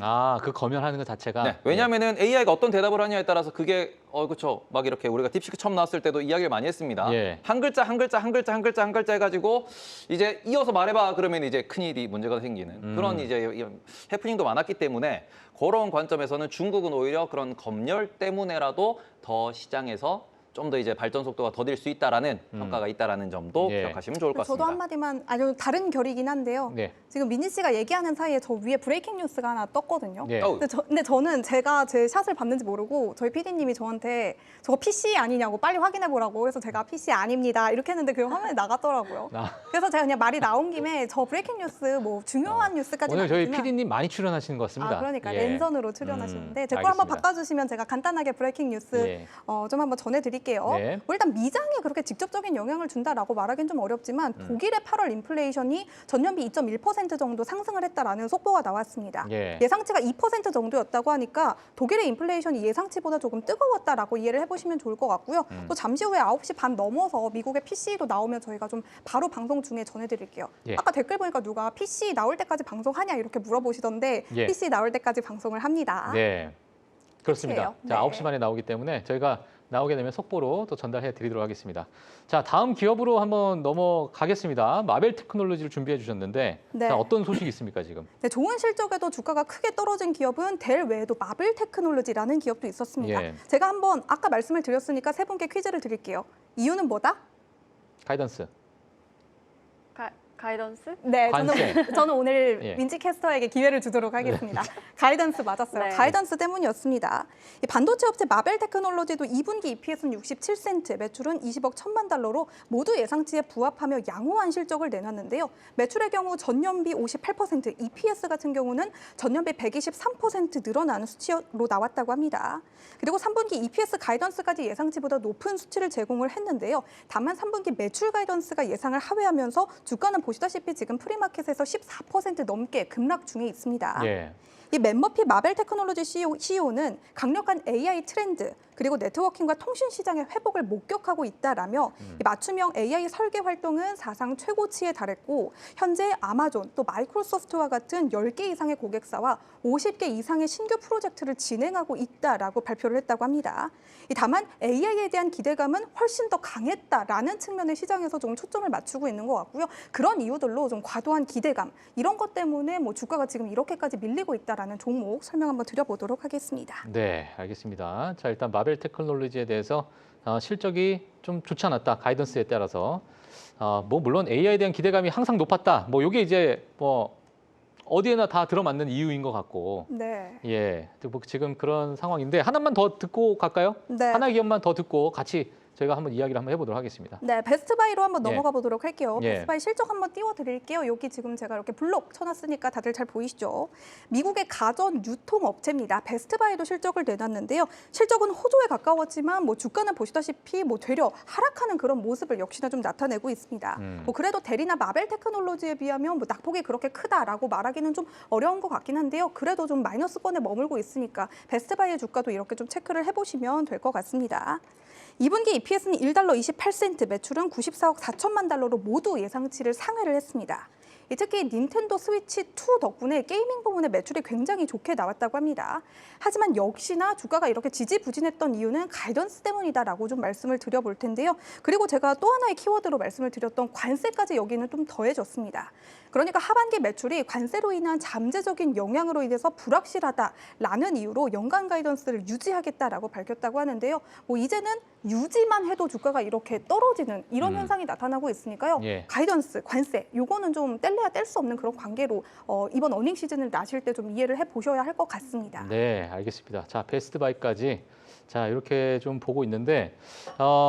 아, 그 검열하는 것 자체가. 네, 왜냐하면은 AI가 어떤 대답을 하냐에 따라서 그게 그렇죠. 막 이렇게 우리가 딥시크 처음 나왔을 때도 이야기를 많이 했습니다. 예. 한 글자 해가지고 이제 이어서 말해봐 그러면 이제 큰일이 문제가 생기는 그런 이제 해프닝도 많았기 때문에 그런 관점에서는 중국은 오히려 그런 검열 때문에라도 더 시장에서 좀 더 이제 발전 속도가 더딜 수 있다라는 평가가 있다라는 점도 예. 기억하시면 좋을 것 저도 같습니다. 한마디만, 아니 다른 결이긴 한데요. 네. 지금 민지 씨가 얘기하는 사이에 저 위에 브레이킹 뉴스가 하나 떴거든요. 예. 근데 저는 제가 제 샷을 봤는지 모르고 저희 PD님이 저한테 저거 PC 아니냐고 빨리 확인해 보라고 해서 제가 PC 아닙니다 이렇게 했는데 그 화면에 나갔더라고요. 그래서 제가 그냥 말이 나온 김에 저 브레이킹 뉴스 뭐 중요한 뉴스까지는 오늘 저희 아니지만 PD님 많이 출연하시는 것 같습니다. 그러니까 예. 랜선으로 출연하시는데 제 걸 한번 알겠습니다. 바꿔주시면 제가 간단하게 브레이킹 뉴스 예. 좀 한번 전해드릴게요. 네. 뭐 일단 미장에 그렇게 직접적인 영향을 준다라고 말하기는 좀 어렵지만 독일의 8월 인플레이션이 전년비 2.1% 정도 상승을 했다라는 속보가 나왔습니다. 예. 예상치가 2% 정도였다고 하니까 독일의 인플레이션이 예상치보다 조금 뜨거웠다라고 이해를 해보시면 좋을 것 같고요. 또 잠시 후에 9시 반 넘어서 미국의 PC도 나오면 저희가 좀 바로 방송 중에 전해드릴게요. 예. 아까 댓글 보니까 누가 PC 나올 때까지 방송하냐 이렇게 물어보시던데 예. PC 나올 때까지 방송을 합니다. 네. 그렇습니다. 끝이에요. 자, 네. 9시 반에 나오기 때문에 저희가 나오게 되면 속보로 또 전달해 드리도록 하겠습니다. 자, 다음 기업으로 한번 넘어가겠습니다. 마벨 테크놀로지를 준비해 주셨는데 네. 자, 어떤 소식이 있습니까, 지금? 네, 좋은 실적에도 주가가 크게 떨어진 기업은 델 외에도 마블 테크놀로지라는 기업도 있었습니다. 예. 제가 한번 아까 말씀을 드렸으니까 세 분께 퀴즈를 드릴게요. 이유는 뭐다? 가이던스. 가이던스? 네, 관세. 저는 오늘 예. 민지 캐스터에게 기회를 주도록 하겠습니다. 가이던스 맞았어요. 네. 가이던스 때문이었습니다. 이 반도체 업체 마벨 테크놀로지도 2분기 EPS는 67센트, 매출은 20억 1천만 달러로 모두 예상치에 부합하며 양호한 실적을 내놨는데요. 매출의 경우 전년비 58%, EPS 같은 경우는 전년비 123% 늘어나는 수치로 나왔다고 합니다. 그리고 3분기 EPS 가이던스까지 예상치보다 높은 수치를 제공을 했는데요. 다만 3분기 매출 가이던스가 예상을 하회하면서 주가는 보시다시피 지금 프리마켓에서 14% 넘게 급락 중에 있습니다. 예. 이 맨머피 마벨 테크놀로지 CEO는 강력한 AI 트렌드 그리고 네트워킹과 통신 시장의 회복을 목격하고 있다라며 이 맞춤형 AI 설계 활동은 사상 최고치에 달했고 현재 아마존 또 마이크로소프트와 같은 10개 이상의 고객사와 50개 이상의 신규 프로젝트를 진행하고 있다라고 발표를 했다고 합니다. 다만 AI에 대한 기대감은 훨씬 더 강했다라는 측면의 시장에서 좀 초점을 맞추고 있는 것 같고요. 그런 이유들로 좀 과도한 기대감 이런 것 때문에 뭐 주가가 지금 이렇게까지 밀리고 있다라는 종목 설명 한번 드려보도록 하겠습니다. 네, 알겠습니다. 자, 일단 마벨 테크놀로지에 대해서 실적이 좀 좋지 않았다. 가이던스에 따라서 뭐 물론 AI에 대한 기대감이 항상 높았다. 뭐 이게 이제 뭐 어디에나 다 들어맞는 이유인 것 같고. 네. 예, 뭐 지금 그런 상황인데 하나만 더 듣고 갈까요? 네. 하나의 기업만 더 듣고 같이 저희가 한번 이야기를 한번 해보도록 하겠습니다. 네, 베스트바이로 한번 예. 넘어가 보도록 할게요. 예. 베스트바이 실적 한번 띄워드릴게요. 여기 지금 제가 이렇게 블록 쳐놨으니까 다들 잘 보이시죠? 미국의 가전 유통업체입니다. 베스트바이도 실적을 내놨는데요. 실적은 호조에 가까웠지만 뭐 주가는 보시다시피 뭐 되려 하락하는 그런 모습을 역시나 좀 나타내고 있습니다. 뭐 그래도 대리나 마벨 테크놀로지에 비하면 뭐 낙폭이 그렇게 크다라고 말하기는 좀 어려운 것 같긴 한데요. 그래도 좀 마이너스권에 머물고 있으니까 베스트바이의 주가도 이렇게 좀 체크를 해보시면 될 것 같습니다. 2분기 EPS는 1달러 28센트, 매출은 94억 4천만 달러로 모두 예상치를 상회를 했습니다. 특히 닌텐도 스위치 2 덕분에 게이밍 부문의 매출이 굉장히 좋게 나왔다고 합니다. 하지만 역시나 주가가 이렇게 지지부진했던 이유는 가이던스 때문이다라고 좀 말씀을 드려볼 텐데요. 그리고 제가 또 하나의 키워드로 말씀을 드렸던 관세까지 여기는 좀 더해졌습니다. 그러니까 하반기 매출이 관세로 인한 잠재적인 영향으로 인해서 불확실하다라는 이유로 연간 가이던스를 유지하겠다라고 밝혔다고 하는데요. 뭐 이제는 유지만 해도 주가가 이렇게 떨어지는 이런 현상이 나타나고 있으니까요. 예. 가이던스, 관세, 요거는 좀 뗄래야 뗄 수 없는 그런 관계로 이번 어닝 시즌을 나실 때 좀 이해를 해보셔야 할 것 같습니다. 네, 알겠습니다. 자, 베스트바이까지 자 이렇게 좀 보고 있는데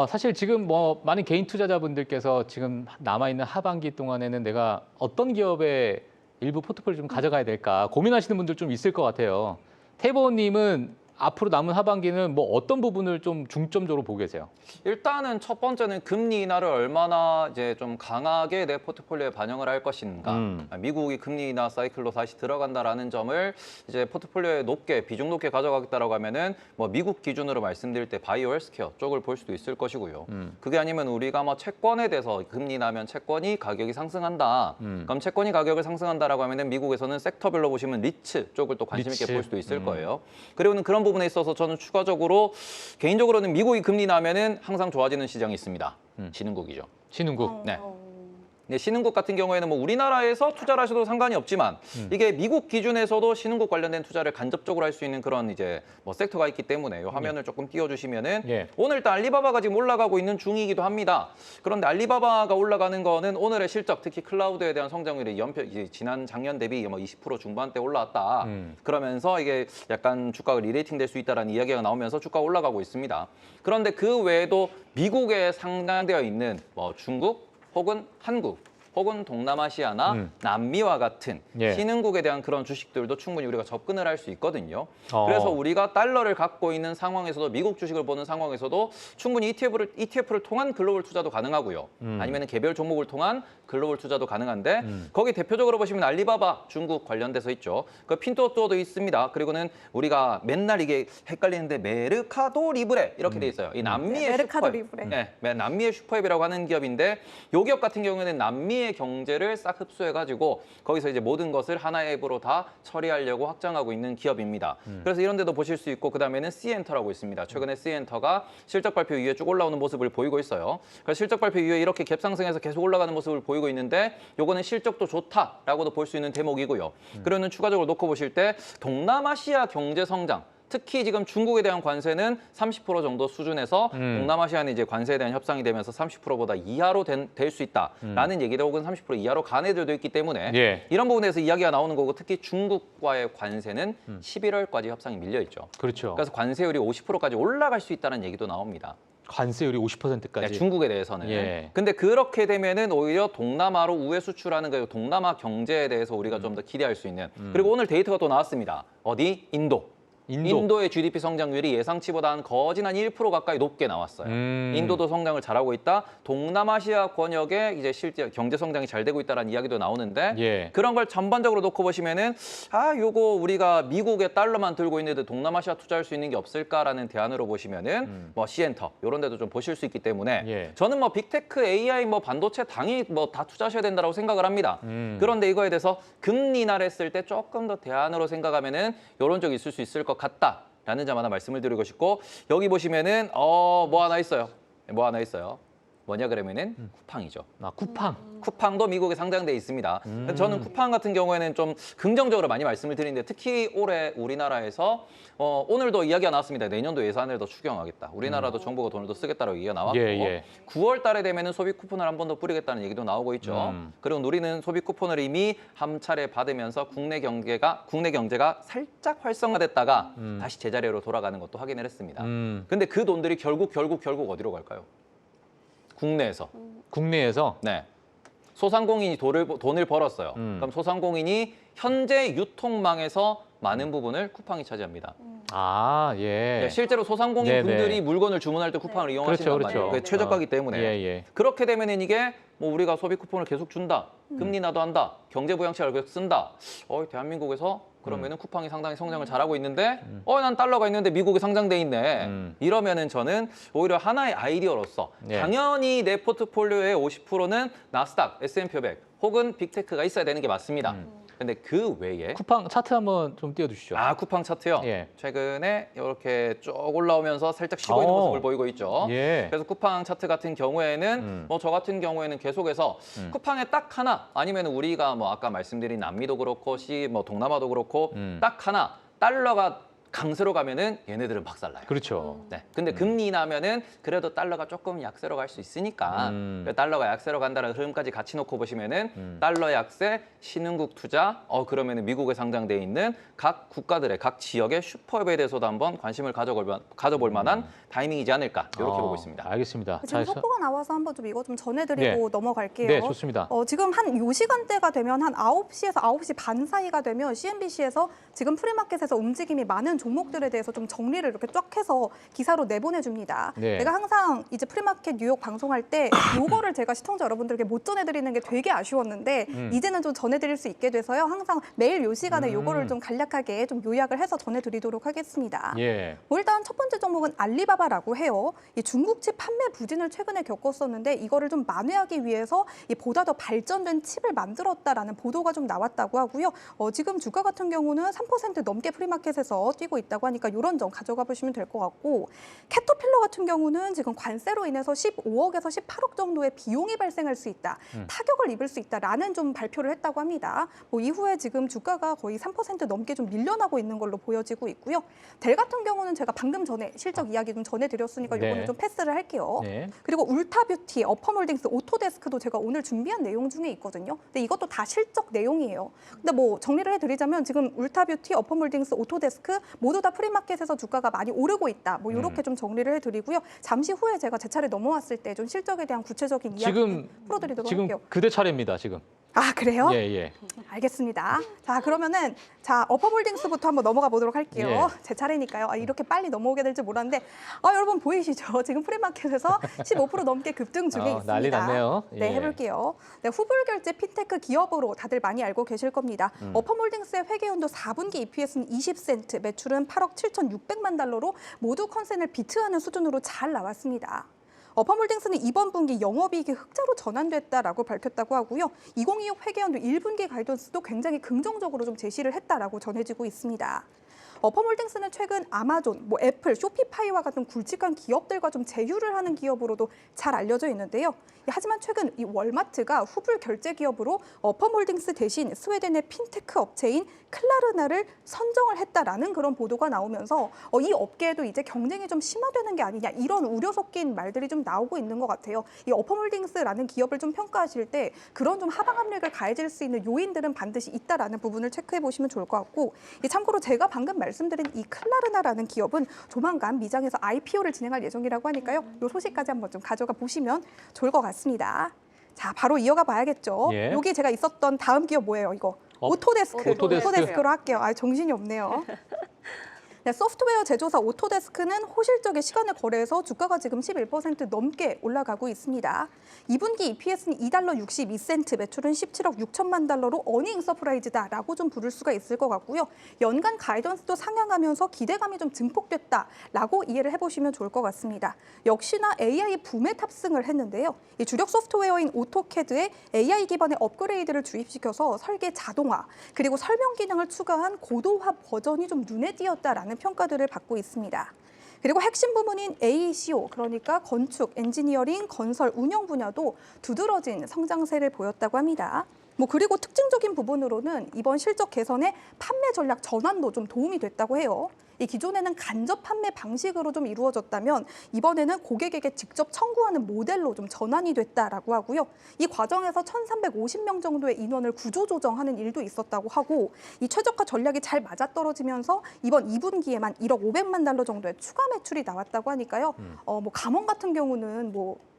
사실 지금 뭐 많은 개인 투자자분들께서 지금 남아 있는 하반기 동안에는 내가 어떤 기업의 일부 포트폴리오 좀 가져가야 될까 고민하시는 분들 좀 있을 것 같아요. 태보님은 앞으로 남은 하반기는 뭐 어떤 부분을 좀 중점적으로 보고 계세요? 일단은 첫 번째는 금리 인하를 얼마나 이제 좀 강하게 내 포트폴리오에 반영을 할 것인가. 미국이 금리 인하 사이클로 다시 들어간다라는 점을 이제 포트폴리오에 높게 비중 높게 가져가겠다라고 하면은 뭐 미국 기준으로 말씀드릴 때 바이오 헬스케어 쪽을 볼 수도 있을 것이고요. 그게 아니면 우리가 뭐 채권에 대해서 금리 나면 채권이 가격이 상승한다. 그럼 채권이 가격을 상승한다라고 하면은 미국에서는 섹터별로 보시면 리츠 쪽을 또 관심 있게 리츠. 볼 수도 있을 거예요. 그리고는 그런 부분에 있어서 저는 추가적으로 개인적으로는 미국이 금리 나면은 항상 좋아지는 시장이 있습니다. 신흥국이죠. 신흥국. 네. 네, 신흥국 같은 경우에는 뭐 우리나라에서 투자를 하셔도 상관이 없지만 이게 미국 기준에서도 신흥국 관련된 투자를 간접적으로 할 수 있는 그런 이제 뭐 섹터가 있기 때문에 이 화면을 조금 띄워주시면은 예. 오늘 일단 알리바바가 지금 올라가고 있는 중이기도 합니다. 그런데 알리바바가 올라가는 거는 오늘의 실적, 특히 클라우드에 대한 성장률이 이제 지난 작년 대비 뭐 20% 중반대 올라왔다. 그러면서 이게 약간 주가가 리레이팅 될 수 있다라는 이야기가 나오면서 주가가 올라가고 있습니다. 그런데 그 외에도 미국에 상당되어 있는 뭐 중국 혹은 한국 혹은 동남아시아나 남미와 같은 예. 신흥국에 대한 그런 주식들도 충분히 우리가 접근을 할 수 있거든요. 어. 그래서 우리가 달러를 갖고 있는 상황에서도 미국 주식을 보는 상황에서도 충분히 ETF를 통한 글로벌 투자도 가능하고요. 아니면 개별 종목을 통한 글로벌 투자도 가능한데 거기 대표적으로 보시면 알리바바 중국 관련돼서 있죠. 그 핀토토도 있습니다. 그리고는 우리가 맨날 이게 헷갈리는데 메르카도 리브레 이렇게 돼 있어요. 이 남미의 메르카도 슈퍼앱. 리브레. 네, 남미의 슈퍼앱이라고 하는 기업인데 이 기업 같은 경우에는 남미의 경제를 싹 흡수해가지고 거기서 이제 모든 것을 하나의 앱으로 다 처리하려고 확장하고 있는 기업입니다. 그래서 이런 데도 보실 수 있고 그다음에는 C엔터라고 있습니다. 최근에 C엔터가 실적 발표 이후에 쭉 올라오는 모습을 보이고 있어요. 그래서 실적 발표 이후에 이렇게 갭상승해서 계속 올라가는 모습을 보이고 있는데 요거는 실적도 좋다라고도 볼 수 있는 대목이고요. 그러면 추가적으로 놓고 보실 때 동남아시아 경제 성장 특히 지금 중국에 대한 관세는 30% 정도 수준에서 동남아시아는 이제 관세에 대한 협상이 되면서 30%보다 이하로 될 수 있다라는 얘기들 혹은 30% 이하로 간 애들도 있기 때문에 예. 이런 부분에서 이야기가 나오는 거고 특히 중국과의 관세는 11월까지 협상이 밀려 있죠. 그렇죠. 그래서 관세율이 50%까지 올라갈 수 있다는 얘기도 나옵니다. 관세율이 50%까지. 네, 중국에 대해서는. 예. 근데 그렇게 되면은 오히려 동남아로 우회 수출하는 그 동남아 경제에 대해서 우리가 좀 더 기대할 수 있는. 그리고 오늘 데이터가 또 나왔습니다. 어디? 인도의 GDP 성장률이 예상치보다 한 거진 한 1% 가까이 높게 나왔어요. 인도도 성장을 잘하고 있다. 동남아시아 권역에 이제 실제 경제 성장이 잘 되고 있다는 이야기도 나오는데 예. 그런 걸 전반적으로 놓고 보시면은 요거 우리가 미국의 달러만 들고 있는데 동남아시아 투자할 수 있는 게 없을까라는 대안으로 보시면은 뭐 C엔터 이런 데도 좀 보실 수 있기 때문에 예. 저는 뭐 빅테크, AI, 뭐 반도체 당연히 뭐 다 투자하셔야 된다고 생각을 합니다. 그런데 이거에 대해서 금리 인하를 했을 때 조금 더 대안으로 생각하면은 이런 쪽이 있을 수 있을 것 같다라는 점 하나 말씀을 드리고 싶고 여기 보시면은 뭐 하나 있어요. 뭐냐 그러면은 쿠팡이죠. 아, 쿠팡. 쿠팡도 미국에 상장돼 있습니다. 저는 쿠팡 같은 경우에는 좀 긍정적으로 많이 말씀을 드리는데 특히 올해 우리나라에서 오늘도 이야기가 나왔습니다. 내년도 예산을 더 추경하겠다. 우리나라도 정부가 돈을 더 쓰겠다라고 얘기가 나왔고 예. 9월 달에 되면은 소비 쿠폰을 한 번 더 뿌리겠다는 얘기도 나오고 있죠. 그리고 우리는 소비 쿠폰을 이미 한 차례 받으면서 국내 경제가 살짝 활성화됐다가 다시 제자리로 돌아가는 것도 확인을 했습니다. 근데 그 돈들이 결국 어디로 갈까요? 국내에서. 국내에서 네. 소상공인이 돈을 벌었어요. 그럼 소상공인이 현재 유통망에서 많은 부분을 쿠팡이 차지합니다. 아, 예. 네, 실제로 소상공인 네네. 분들이 물건을 주문할 때 쿠팡을 이용하신단 그렇죠. 말이에요. 그게 최저가기 때문에. 예. 그렇게 되면은 이게 뭐 우리가 소비 쿠폰을 계속 준다, 금리 나도 한다, 경제 부양책을 계속 쓴다. 대한민국에서 그러면은 쿠팡이 상당히 성장을 잘하고 있는데, 난 달러가 있는데 미국에 상장돼 있네. 이러면은 저는 오히려 하나의 아이디어로서 예. 당연히 내 포트폴리오의 50%는 나스닥, S&P 500 혹은 빅테크가 있어야 되는 게 맞습니다. 근데 그 외에 쿠팡 차트 한번 좀 띄워주시죠. 쿠팡 차트요. 예. 최근에 이렇게 쭉 올라오면서 살짝 쉬고 있는 모습을 보이고 있죠. 예. 그래서 쿠팡 차트 같은 경우에는 저 같은 경우에는 계속해서 쿠팡에 딱 하나 아니면 우리가 뭐 아까 말씀드린 남미도 그렇고 동남아도 그렇고 딱 하나 달러가 강세로 가면은 얘네들은 박살나요. 그렇죠. 네. 근데 금리 나면은 그래도 달러가 조금 약세로 갈 수 있으니까 달러가 약세로 간다는 흐름까지 같이 놓고 보시면은 달러 약세, 신흥국 투자, 그러면은 미국에 상장돼 있는 각 국가들의 각 지역의 슈퍼앱에 대해서도 한번 관심을 가져볼 만한 타이밍이지 않을까 이렇게 보고 있습니다. 알겠습니다. 지금 속보가 나와서 한번 좀 이거 좀 전해드리고 넘어갈게요. 네, 좋습니다. 지금 한 요 시간대가 되면 한 9시에서 9시 반 사이가 되면 CNBC에서 지금 프리마켓에서 움직임이 많은 종목들에 대해서 좀 정리를 이렇게 쫙 해서 기사로 내보내줍니다. 네. 내가 항상 이제 프리마켓 뉴욕 방송할 때 요거를 제가 시청자 여러분들에게 못 전해드리는 게 되게 아쉬웠는데 이제는 좀 전해드릴 수 있게 돼서요. 항상 매일 요 시간에 요거를 좀 간략하게 좀 요약을 해서 전해드리도록 하겠습니다. 예. 일단 첫 번째 종목은 알리바바라고 해요. 이 중국집 판매 부진을 최근에 겪었었는데 이거를 좀 만회하기 위해서 보다 더 발전된 칩을 만들었다라는 보도가 좀 나왔다고 하고요. 지금 주가 같은 경우는 3% 넘게 프리마켓에서 뛰고 있다고 하니까 이런 점 가져가 보시면 될 것 같고, 캐터필러 같은 경우는 지금 관세로 인해서 15억에서 18억 정도의 비용이 발생할 수 있다, 타격을 입을 수 있다라는 좀 발표를 했다고 합니다. 이후에 지금 주가가 거의 3% 넘게 좀 밀려나고 있는 걸로 보여지고 있고요. 델 같은 경우는 제가 방금 전에 실적 이야기 좀 전해드렸으니까 네. 이거는 좀 패스를 할게요. 네. 그리고 울타뷰티, 어퍼몰딩스, 오토데스크도 제가 오늘 준비한 내용 중에 있거든요. 근데 이것도 다 실적 내용이에요. 근데 정리를 해드리자면 지금 울타뷰티, 어퍼몰딩스, 오토데스크 모두 다 프리마켓에서 주가가 많이 오르고 있다. 이렇게 좀 정리를 해드리고요. 잠시 후에 제가 제 차례 넘어왔을 때 좀 실적에 대한 구체적인 이야기 풀어드리도록 할게요. 그대 차례입니다, 지금. 아, 그래요? 예. 알겠습니다. 자, 그러면은 어퍼몰딩스부터 한번 넘어가 보도록 할게요. 예. 제 차례니까요. 이렇게 빨리 넘어오게 될 줄 몰랐는데 여러분 보이시죠? 지금 프리마켓에서 15% 넘게 급등 중에 있습니다. 난리 났네요. 네, 예. 해볼게요. 네, 후불 결제 핀테크 기업으로 다들 많이 알고 계실 겁니다. 어퍼몰딩스의 회계연도 4분기 EPS는 20센트, 매출은 8억 7,600만 달러로 모두 컨센을 비트하는 수준으로 잘 나왔습니다. 어퍼몰딩스는 이번 분기 영업이익이 흑자로 전환됐다라고 밝혔다고 하고요. 2025 회계연도 1분기 가이던스도 굉장히 긍정적으로 좀 제시를 했다라고 전해지고 있습니다. 어퍼몰딩스는 최근 아마존, 애플, 쇼피파이와 같은 굵직한 기업들과 좀 제휴를 하는 기업으로도 잘 알려져 있는데요. 하지만 최근 이 월마트가 후불 결제 기업으로 어퍼몰딩스 대신 스웨덴의 핀테크 업체인 클라르나를 선정을 했다라는 그런 보도가 나오면서 이 업계에도 이제 경쟁이 좀 심화되는 게 아니냐, 이런 우려 섞인 말들이 좀 나오고 있는 것 같아요. 이 어퍼몰딩스라는 기업을 좀 평가하실 때 그런 좀 하방 압력을 가해질 수 있는 요인들은 반드시 있다라는 부분을 체크해 보시면 좋을 것 같고, 참고로 제가 방금 말씀드린 이 클라르나라는 기업은 조만간 미장에서 IPO를 진행할 예정이라고 하니까요. 이 소식까지 한번 좀 가져가 보시면 좋을 것 같습니다. 자, 바로 이어가 봐야겠죠. 예. 여기 제가 있었던 다음 기업 뭐예요, 이거? 오토데스크. 오토데스크로 할게요. 정신이 없네요. 네, 소프트웨어 제조사 오토데스크는 호실적의 시간을 거래해서 주가가 지금 11% 넘게 올라가고 있습니다. 2분기 EPS는 2달러 62센트, 매출은 17억 6천만 달러로 어닝 서프라이즈다라고 좀 부를 수가 있을 것 같고요. 연간 가이던스도 상향하면서 기대감이 좀 증폭됐다라고 이해를 해보시면 좋을 것 같습니다. 역시나 AI 붐에 탑승을 했는데요. 이 주력 소프트웨어인 오토캐드에 AI 기반의 업그레이드를 주입시켜서 설계 자동화, 그리고 설명 기능을 추가한 고도화 버전이 좀 눈에 띄었다라는 평가들을 받고 있습니다. 그리고 핵심 부문인 AECO, 그러니까 건축, 엔지니어링, 건설, 운영 분야도 두드러진 성장세를 보였다고 합니다. 그리고 특징적인 부분으로는 이번 실적 개선에 판매 전략 전환도 좀 도움이 됐다고 해요. 이 기존에는 간접 판매 방식으로 좀 이루어졌다면 이번에는 고객에게 직접 청구하는 모델로 좀 전환이 됐다라고 하고요. 이 과정에서 1,350명 정도의 인원을 구조 조정하는 일도 있었다고 하고 이 최적화 전략이 잘 맞아떨어지면서 이번 2분기에만 1억 500만 달러 정도의 추가 매출이 나왔다고 하니까요. 감원 같은 경우는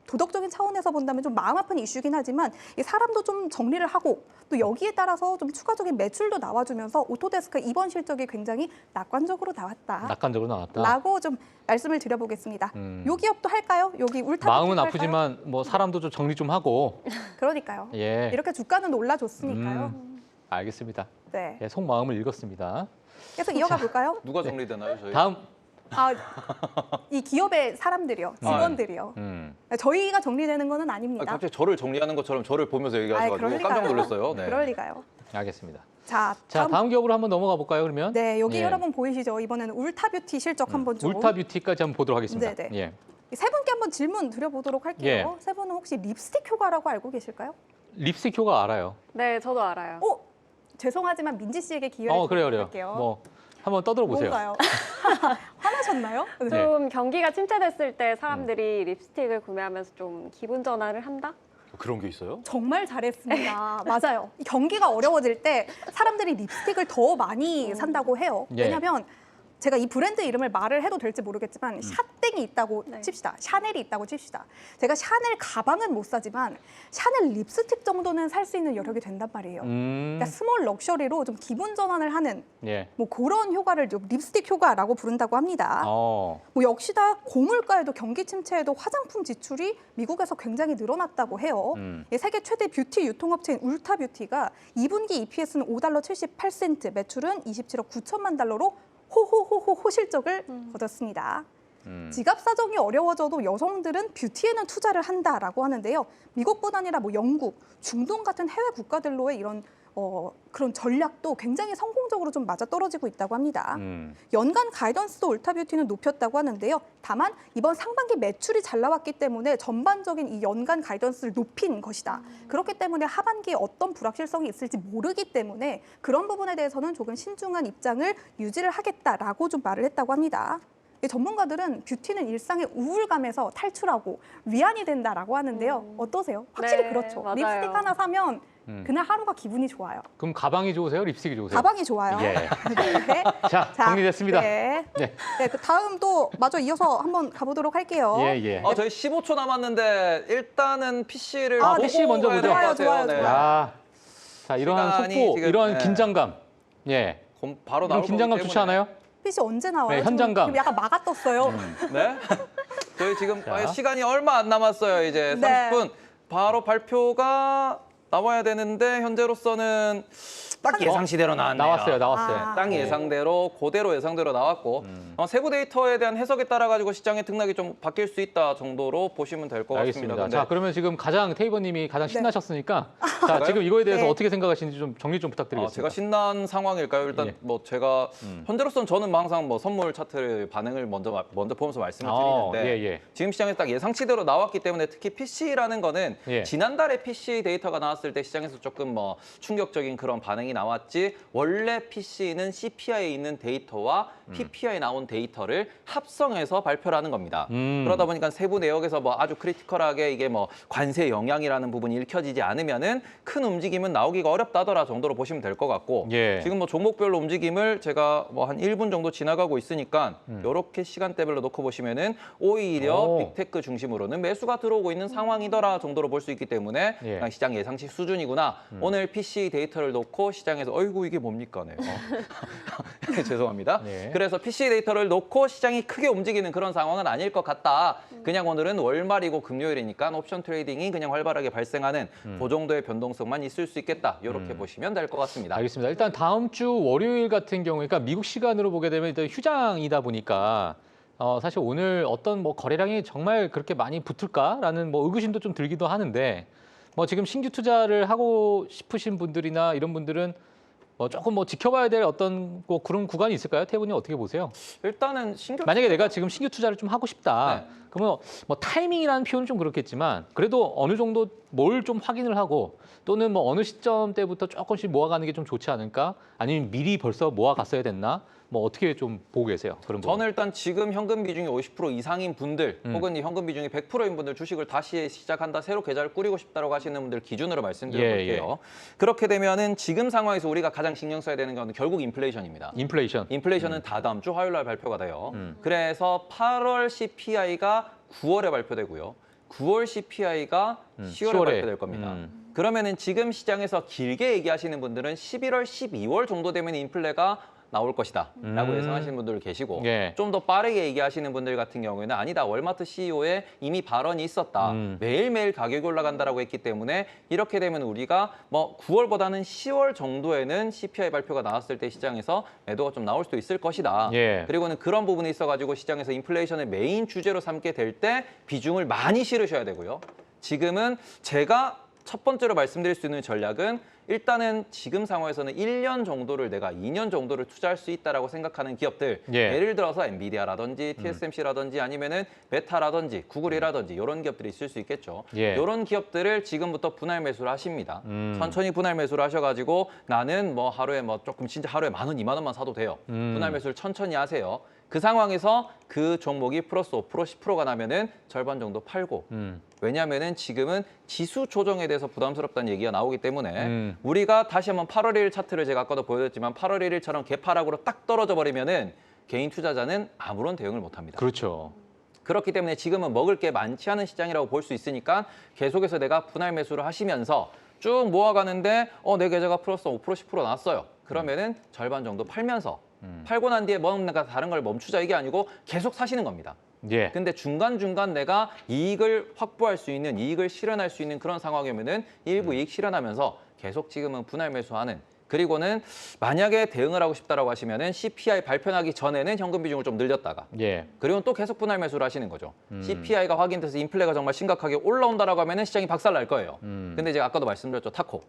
도덕적인 차원에서 본다면 좀 마음 아픈 이슈긴 하지만 이 사람도 좀 정리를 하고 또 여기에 따라서 좀 추가적인 매출도 나와주면서 오토데스크 이번 실적이 굉장히 낙관적으로 나왔다. 낙관적으로 나왔다. 라고 좀 말씀을 드려보겠습니다. 요 기업도 할까요? 여기 울타 마음은 할까요? 아프지만 뭐 사람도 좀 정리 좀 하고. 그러니까요. 예. 이렇게 주가는 올라줬으니까요. 알겠습니다. 네. 예, 속마음을 읽었습니다. 계속 이어가 볼까요? 누가 정리되나요, 저희? 다음. 이 기업의 사람들이요, 직원들이요. 저희가 정리되는 거는 아닙니다. 갑자기 저를 정리하는 것처럼 저를 보면서 얘기하셔가지고 그럴 깜짝 리가요. 놀랐어요. 네. 그럴 리가요. 알겠습니다. 자, 자, 다음 기업으로 한번 넘어가 볼까요, 그러면? 네, 여기 예. 여러분 보이시죠? 이번에는 울타뷰티 실적 한번 좀. 울타뷰티까지 한번 보도록 하겠습니다. 네네. 예. 세 분께 한번 질문 드려보도록 할게요. 세 분은 혹시 립스틱 효과라고 알고 계실까요? 립스틱 효과 알아요. 네, 저도 알아요. 죄송하지만 민지 씨에게 기회를 그래요. 드릴게요. 뭐 한번 떠들어 보세요. 뭔가요? 화나셨나요? 네. 좀 경기가 침체됐을 때 사람들이 립스틱을 구매하면서 좀 기분 전환을 한다? 그런 게 있어요? 정말 잘했습니다. 맞아요. 이 경기가 어려워질 때 사람들이 립스틱을 더 많이 산다고 해요. 예. 왜냐하면 제가 이 브랜드 이름을 말을 해도 될지 모르겠지만 샤땡이 있다고 네. 칩시다. 샤넬이 있다고 칩시다. 제가 샤넬 가방은 못 사지만 샤넬 립스틱 정도는 살 수 있는 여력이 된단 말이에요. 그러니까 스몰 럭셔리로 좀 기분 전환을 하는 예. 그런 효과를 좀 립스틱 효과라고 부른다고 합니다. 역시나 고물가에도 경기 침체에도 화장품 지출이 미국에서 굉장히 늘어났다고 해요. 이 세계 최대 뷰티 유통업체인 울타뷰티가 2분기 EPS는 $5.78, 매출은 27억 9천만 달러로 호호호호 실적을 거뒀습니다. 지갑 사정이 어려워져도 여성들은 뷰티에는 투자를 한다라고 하는데요. 미국뿐 아니라 영국, 중동 같은 해외 국가들로의 이런 그런 전략도 굉장히 성공적으로 좀 맞아떨어지고 있다고 합니다. 연간 가이던스도 울타뷰티는 높였다고 하는데요. 다만 이번 상반기 매출이 잘 나왔기 때문에 전반적인 이 연간 가이던스를 높인 것이다. 그렇기 때문에 하반기에 어떤 불확실성이 있을지 모르기 때문에 그런 부분에 대해서는 조금 신중한 입장을 유지를 하겠다라고 좀 말을 했다고 합니다. 이 전문가들은 뷰티는 일상의 우울감에서 탈출하고 위안이 된다라고 하는데요. 어떠세요? 확실히 네, 그렇죠. 맞아요. 립스틱 하나 사면 그날 하루가 기분이 좋아요. 그럼 가방이 좋으세요? 립스틱이 좋으세요? 가방이 좋아요. 예. 네. 자, 정리됐습니다. 네. 네. 네, 그 다음 또 마저 이어서 한번 가보도록 할게요. 예. 저희 15초 남았는데 일단은 PC를 아, 보고 PC 먼저 가야 보죠. 될것 같아요. 좋아요, 네. 좋아요. 야, 자, 이러한 시간이 속보, 지금, 이러한 네. 긴장감. 예. 바로 이런 나올 긴장감 거기 좋지 때문에. 않아요? PC 언제 나와요? 네, 현장감. 지금 약간 막아 떴어요. 네. 저희 지금 자. 시간이 얼마 안 남았어요. 이제 네. 30분. 바로 발표가 나와야 되는데 현재로서는 딱 예상시대로 나왔네요. 나왔어요. 아. 딱 예상대로 그대로 예상대로 나왔고 세부 데이터에 대한 해석에 따라 가지고 시장의 등락이 좀 바뀔 수 있다 정도로 보시면 될 것 같습니다. 알겠습니다. 근데 자, 그러면 지금 테이버님이 가장 네. 신나셨으니까 자, 지금 이거에 대해서 네. 어떻게 생각하시는지 좀 정리 좀 부탁드리겠습니다. 제가 신난 상황일까요? 일단 예. 제가 현재로서는 저는 항상 선물 차트를 반응을 먼저 보면서 말씀을 드리는데 예. 지금 시장에서 딱 예상치대로 나왔기 때문에 특히 PC라는 거는 예. 지난달에 PC 데이터가 나왔을 때 시장에서 조금 충격적인 그런 반응이 나왔지 원래 PC는 CPI에 있는 데이터와 PPI에 나온 데이터를 합성해서 발표를 하는 겁니다. 그러다 보니까 세부 내역에서 아주 크리티컬하게 이게 관세 영향이라는 부분이 읽혀지지 않으면은 큰 움직임은 나오기가 어렵다더라 정도로 보시면 될 것 같고 예. 지금 종목별로 움직임을 제가 한 1분 정도 지나가고 있으니까 이렇게 시간대별로 놓고 보시면은 오히려 오. 빅테크 중심으로는 매수가 들어오고 있는 상황이더라 정도로 볼 수 있기 때문에 예. 그냥 시장 예상치 수준이구나. 오늘 PC 데이터를 놓고 시장에서 어이구 이게 뭡니까? 네. 죄송합니다. 네. 그래서 PC 데이터를 놓고 시장이 크게 움직이는 그런 상황은 아닐 것 같다. 그냥 오늘은 월말이고 금요일이니까 옵션 트레이딩이 그냥 활발하게 발생하는 그 정도의 변동성만 있을 수 있겠다. 이렇게 보시면 될 것 같습니다. 알겠습니다. 일단 다음 주 월요일 같은 경우에 그러니까 미국 시간으로 보게 되면 일단 휴장이다 보니까 사실 오늘 어떤 거래량이 정말 그렇게 많이 붙을까라는 의구심도 좀 들기도 하는데 지금 신규 투자를 하고 싶으신 분들이나 이런 분들은 조금 뭐 지켜봐야 될 어떤 뭐 그런 구간이 있을까요? 태훈이 어떻게 보세요? 일단은 신경 만약에 내가 지금 신규 투자를 좀 하고 싶다. 네. 그러면 뭐 타이밍이라는 표현은 좀 그렇겠지만 그래도 어느 정도 뭘 좀 확인을 하고 또는 뭐 어느 시점 때부터 조금씩 모아가는 게 좀 좋지 않을까? 아니면 미리 벌써 모아갔어야 됐나? 뭐 어떻게 좀 보고 계세요? 그런 부분. 저는 일단 지금 현금 비중이 50% 이상인 분들 혹은 이 현금 비중이 100%인 분들 주식을 다시 시작한다, 새로 계좌를 꾸리고 싶다고 하시는 분들 기준으로 말씀드려볼게요. 그렇게 되면은 지금 상황에서 우리가 가장 신경 써야 되는 건 결국 인플레이션입니다. 인플레이션. 인플레이션은 다다음 주 화요일 날 발표가 돼요. 그래서 8월 CPI가 9월에 발표되고요. 9월 CPI가 10월에 10월에. 발표될 겁니다. 그러면은 지금 시장에서 길게 얘기하시는 분들은 11월, 12월 정도 되면 인플레가 나올 것이다 라고 예상하시는 분들 계시고 예. 좀 더 빠르게 얘기하시는 분들 같은 경우에는 아니다, 월마트 CEO의 이미 발언이 있었다. 매일매일 가격이 올라간다라고 했기 때문에 이렇게 되면 우리가 뭐 9월보다는 10월 정도에는 CPI 발표가 나왔을 때 시장에서 매도가 좀 나올 수도 있을 것이다. 예. 그리고는 그런 부분이 있어가지고 시장에서 인플레이션을 메인 주제로 삼게 될 때 비중을 많이 실으셔야 되고요. 지금은 제가 첫 번째로 말씀드릴 수 있는 전략은 일단은 지금 상황에서는 1년 정도를 내가 2년 정도를 투자할 수 있다라고 생각하는 기업들, 예. 예를 들어서 엔비디아라든지 TSMC라든지 아니면은 메타라든지 구글이라든지 이런 기업들이 있을 수 있겠죠. 예. 이런 기업들을 지금부터 분할 매수를 하십니다. 천천히 분할 매수를 하셔가지고 나는 뭐 하루에 뭐 조금 진짜 하루에 10,000원, 20,000원만 사도 돼요. 분할 매수를 천천히 하세요. 그 상황에서 그 종목이 플러스 5%, 10%가 나면은 절반 정도 팔고. 왜냐하면은 지금은 지수 조정에 대해서 부담스럽다는 얘기가 나오기 때문에 우리가 다시 한번 8월 1일 차트를 제가 아까도 보여줬지만 8월 1일처럼 개파락으로 딱 떨어져 버리면은 개인 투자자는 아무런 대응을 못 합니다. 그렇죠. 그렇기 때문에 지금은 먹을 게 많지 않은 시장이라고 볼 수 있으니까 계속해서 내가 분할 매수를 하시면서 쭉 모아가는데 내 계좌가 플러스 5%, 10% 나왔어요. 그러면은 절반 정도 팔면서 팔고 난 뒤에 뭔가 다른 걸 멈추자 이게 아니고 계속 사시는 겁니다. 예. 근데 중간중간 내가 이익을 확보할 수 있는, 이익을 실현할 수 있는 그런 상황이면은 일부 이익 실현하면서 계속 지금은 분할 매수하는, 그리고는 만약에 대응을 하고 싶다라고 하시면은 CPI 발표하기 전에는 현금 비중을 좀 늘렸다가 예. 그리고 또 계속 분할 매수를 하시는 거죠. CPI가 확인돼서 인플레가 정말 심각하게 올라온다라고 하면은 시장이 박살 날 거예요. 근데 제가 아까도 말씀드렸죠. 타코.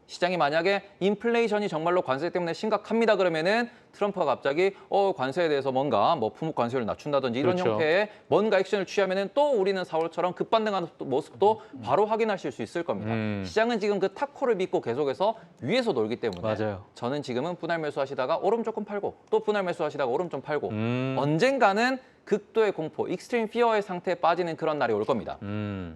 시장이 만약에 인플레이션이 정말로 관세 때문에 심각합니다 그러면은 트럼프가 갑자기 관세에 대해서 뭔가 뭐 품목 관세를 낮춘다든지 이런 그렇죠. 형태의 뭔가 액션을 취하면은 또 우리는 4월처럼 급반등하는 모습도 바로 확인하실 수 있을 겁니다. 시장은 지금 그 타코를 믿고 계속해서 위에서 놀기 때문에 맞아요. 저는 지금은 분할 매수하시다가 오름 조금 팔고 또 분할 매수하시다가 오름 좀 팔고 언젠가는 극도의 공포, 익스트림 피어의 상태에 빠지는 그런 날이 올 겁니다.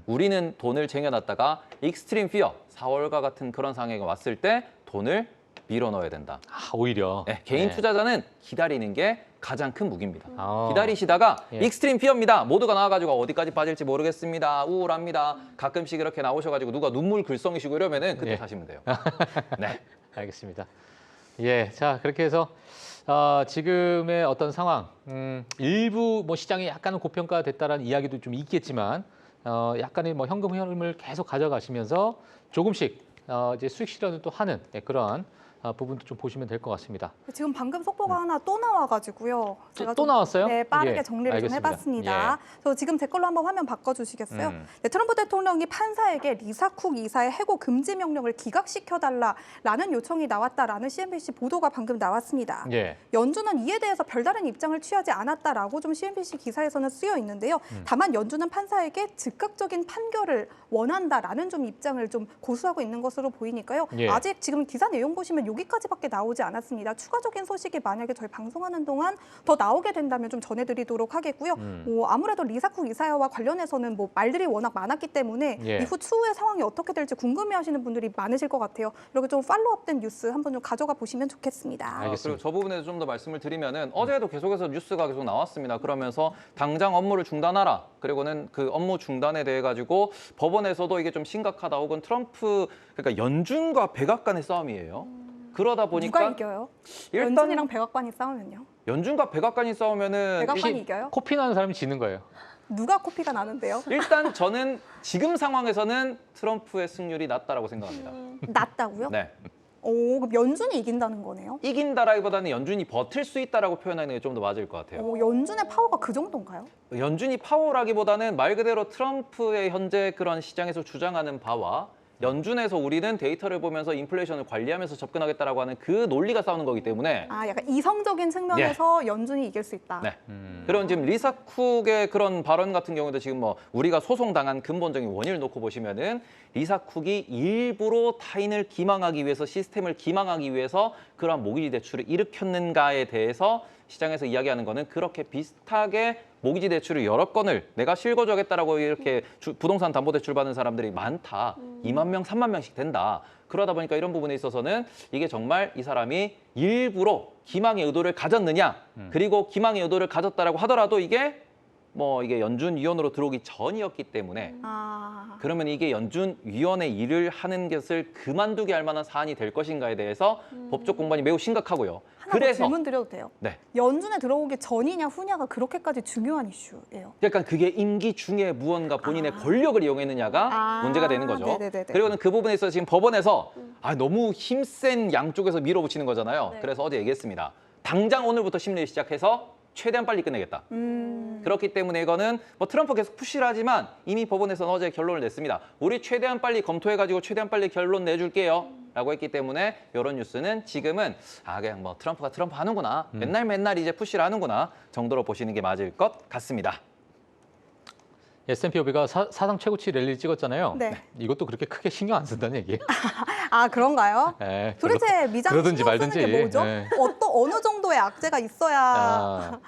우리는 돈을 쟁여놨다가 익스트림 피어, 4월과 같은 그런 상황이 왔을 때 돈을 밀어 넣어야 된다. 오히려. 네, 개인 네. 투자자는 기다리는 게 가장 큰 무기입니다. 아. 기다리시다가 예. 익스트림 피어입니다. 모두가 나와가지고 어디까지 빠질지 모르겠습니다. 우울합니다. 가끔씩 이렇게 나오셔가지고 누가 눈물 글썽이시고 이러면은 그때 예. 사시면 돼요. 네. 알겠습니다. 예, 자 그렇게 해서 지금의 어떤 상황, 일부 뭐 시장이 약간은 고평가됐다라는 이야기도 좀 있겠지만 약간의 뭐 현금 흐름을 계속 가져가시면서 조금씩 이제 수익 실현을 또 하는 그런 부분도 좀 보시면 될 것 같습니다. 지금 방금 속보가 하나 또 나와가지고요. 제가 또 좀, 나왔어요? 네, 빠르게 예, 정리를 알겠습니다. 좀 해봤습니다. 저 지금 제 걸로 한번 화면 바꿔주시겠어요? 네, 트럼프 대통령이 판사에게 리사쿡 이사의 해고 금지 명령을 기각시켜달라라는 요청이 나왔다라는 CNBC 보도가 방금 나왔습니다. 예. 연준은 이에 대해서 별다른 입장을 취하지 않았다라고 좀 CNBC 기사에서는 쓰여 있는데요. 다만 연준은 판사에게 즉각적인 판결을 원한다라는 좀 입장을 좀 고수하고 있는 것으로 보이니까요. 예. 아직 지금 기사 내용 보시면 여기까지밖에 나오지 않았습니다. 추가적인 소식이 만약에 저희 방송하는 동안 더 나오게 된다면 좀 전해드리도록 하겠고요. 뭐 아무래도 리사쿡 이사와 관련해서는 뭐 말들이 워낙 많았기 때문에 예. 이후 추후의 상황이 어떻게 될지 궁금해하시는 분들이 많으실 것 같아요. 이렇게 좀 팔로우업된 뉴스 한번 좀 가져가 보시면 좋겠습니다. 알겠습니다. 그리고 저 부분에서 좀 더 말씀을 드리면은 어제도 계속해서 뉴스가 계속 나왔습니다. 그러면서 당장 업무를 중단하라. 그리고는 그 업무 중단에 대해 가지고 법원에서도 이게 좀 심각하다 혹은 트럼프 그러니까 연준과 백악관의 싸움이에요. 그러다 보니까 누가 이겨요? 일단 연준이랑 백악관이 싸우면요? 연준과 백악관이 싸우면은 백악관이 이겨요? 코피 나는 사람이 지는 거예요. 누가 코피가 나는데요? 일단 저는 지금 상황에서는 트럼프의 승률이 낮다라고 생각합니다. 낮다고요? 네. 오, 그럼 연준이 이긴다는 거네요? 이긴다라기보다는 연준이 버틸 수 있다라고 표현하는 게 좀 더 맞을 것 같아요. 오, 연준의 파워가 그 정도인가요? 연준이 파워라기보다는 말 그대로 트럼프의 현재 그런 시장에서 주장하는 바와 연준에서 우리는 데이터를 보면서 인플레이션을 관리하면서 접근하겠다라고 하는 그 논리가 싸우는 거기 때문에 아, 약간 이성적인 측면에서 연준이 이길 수 있다. 네. 그런 지금 리사 쿡의 그런 발언 같은 경우도 지금 뭐 우리가 소송당한 근본적인 원인을 놓고 보시면은 리사 쿡이 일부러 타인을 기망하기 위해서 시스템을 기망하기 위해서 그러한 모기지 대출을 일으켰는가에 대해서 시장에서 이야기하는 거는 그렇게 비슷하게 모기지 대출을 여러 건을 내가 실거주하겠다라고 이렇게 부동산 담보대출 받는 사람들이 많다. 2만 명, 3만 명씩 된다. 그러다 보니까 이런 부분에 있어서는 이게 정말 이 사람이 일부러 기망의 의도를 가졌느냐. 그리고 기망의 의도를 가졌다라고 하더라도 이게 연준 위원으로 들어오기 전이었기 때문에 아, 그러면 이게 연준 위원회 일을 하는 것을 그만두게 할 만한 사안이 될 것인가에 대해서 법적 공방이 매우 심각하고요. 하나 더 질문 드려도 돼요? 네. 연준에 들어오기 전이냐 후냐가 그렇게까지 중요한 이슈예요. 약간 그게 임기 중에 무언가 본인의 권력을 이용했느냐가 문제가 되는 거죠. 네네네네. 그리고는 그 부분에 있어서 지금 법원에서 너무 힘센 양쪽에서 밀어붙이는 거잖아요. 네. 그래서 어제 얘기했습니다. 당장 오늘부터 심리를 시작해서 최대한 빨리 끝내겠다. 그렇기 때문에 이거는 뭐 트럼프 계속 푸시를 하지만 이미 법원에서는 어제 결론을 냈습니다. 우리 최대한 빨리 검토해가지고 최대한 빨리 결론 내줄게요. 라고 했기 때문에 이런 뉴스는 지금은 그냥 뭐 트럼프가 트럼프 하는구나. 맨날 이제 푸시를 하는구나 정도로 보시는 게 맞을 것 같습니다. S&P 500가 사상 최고치 랠리 찍었잖아요. 네. 이것도 그렇게 크게 신경 안 쓴다는 얘기예요. 아, 그런가요? 예, 도대체 미장 그러든지 신경 쓰는 말든지. 게 뭐죠? 예. 어느 정도의 악재가 있어야 아,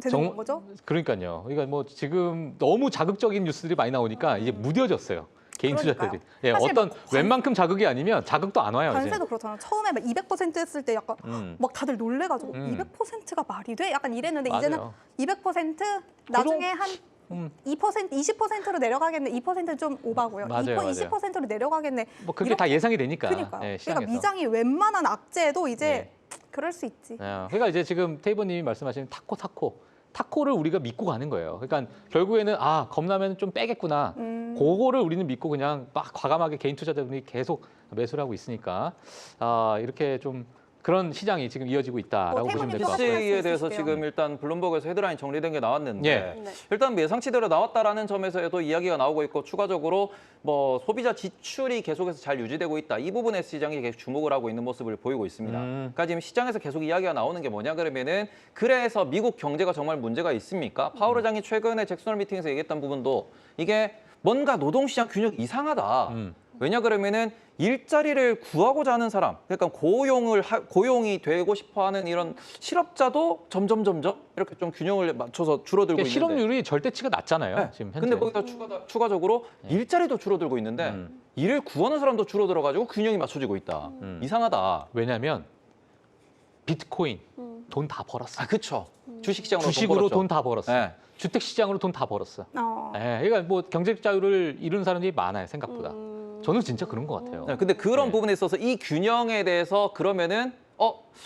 되는 거죠? 그러니까요. 그러니까 뭐 지금 너무 자극적인 뉴스들이 많이 나오니까 이제 무뎌졌어요. 개인 그러니까요. 투자들이. 예, 사실 어떤 뭐 웬만큼 자극이 아니면 자극도 안 와요. 관세도 이제. 그렇잖아요. 처음에 막 200% 했을 때 약간 막 다들 놀래가지고 200%가 말이 돼? 약간 이랬는데 이제는 맞아요. 200% 나중에 한 음. 2%, 20%로 내려가겠네. 2%는 좀 오바고요. 맞아요, 맞아요. 20%로 내려가겠네. 뭐 그게 다 예상이 되니까. 그러니까요. 예, 그러니까 시장에서. 미장이 웬만한 악재도 이제 그럴 수 있지. 그러니까 이제 지금 테이버님이 말씀하신 타코를 우리가 믿고 가는 거예요. 그러니까 결국에는 겁나면 좀 빼겠구나. 그거를 우리는 믿고 그냥 막 과감하게 개인 투자자들이 계속 매수를 하고 있으니까 이렇게 좀 그런 시장이 지금 이어지고 있다라고 보시면 될 것 같고요. PC에 대해서 있으시대요. 지금 일단 블룸버그에서 헤드라인 정리된 게 나왔는데 예. 네. 일단 예상치대로 나왔다라는 점에서도 이야기가 나오고 있고 추가적으로 뭐 소비자 지출이 계속해서 잘 유지되고 있다. 이 부분에 시장이 계속 주목을 하고 있는 모습을 보이고 있습니다. 그러니까 지금 시장에서 계속 이야기가 나오는 게 뭐냐 그러면은 그래서 미국 경제가 정말 문제가 있습니까? 파월 의장이 최근에 잭슨홀 미팅에서 얘기했던 부분도 이게 뭔가 노동시장 균형이 이상하다. 왜냐 그러면은 일자리를 구하고자 하는 사람, 그러니까 고용이 되고 싶어하는 이런 실업자도 점점 이렇게 좀 균형을 맞춰서 줄어들고 그러니까 있는데. 실업률이 절대치가 낮잖아요. 네. 지금 현재. 근데 거기다 추가적으로 일자리도 줄어들고 있는데 일을 구하는 사람도 줄어들어가지고 균형이 맞춰지고 있다. 이상하다. 왜냐하면 비트코인 돈 다 벌었어. 그렇죠. 주식시장으로 주식으로 돈 돈 다 벌었어. 네. 주택 시장으로 돈 다 벌었어. 어. 그러니까 뭐 경제적 자유를 이룬 사람들이 많아요 생각보다. 저는 진짜 그런 것 같아요. 네, 근데 그런 네. 부분에 있어서 이 균형에 대해서 그러면은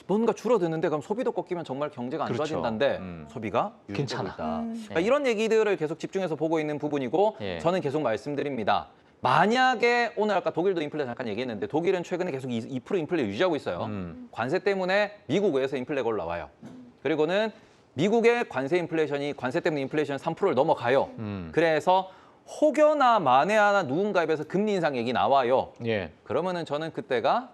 뭔가 줄어드는데 그럼 소비도 꺾이면 정말 경제가 안 그렇죠. 좋아진다는데 소비가 유지되고 괜찮아. 있다. 그러니까 네. 이런 얘기들을 계속 집중해서 보고 있는 부분이고 예. 저는 계속 말씀드립니다. 만약에 오늘 아까 독일도 인플레 잠깐 얘기했는데 독일은 최근에 계속 2% 인플레 유지하고 있어요. 관세 때문에 미국 외에서 인플레가 올라와요. 그리고는 미국의 관세 때문에 인플레이션이 3%를 넘어가요. 그래서 혹여나 만에 하나 누군가에 비해서 금리 인상 얘기 나와요. 예. 그러면은 저는 그때가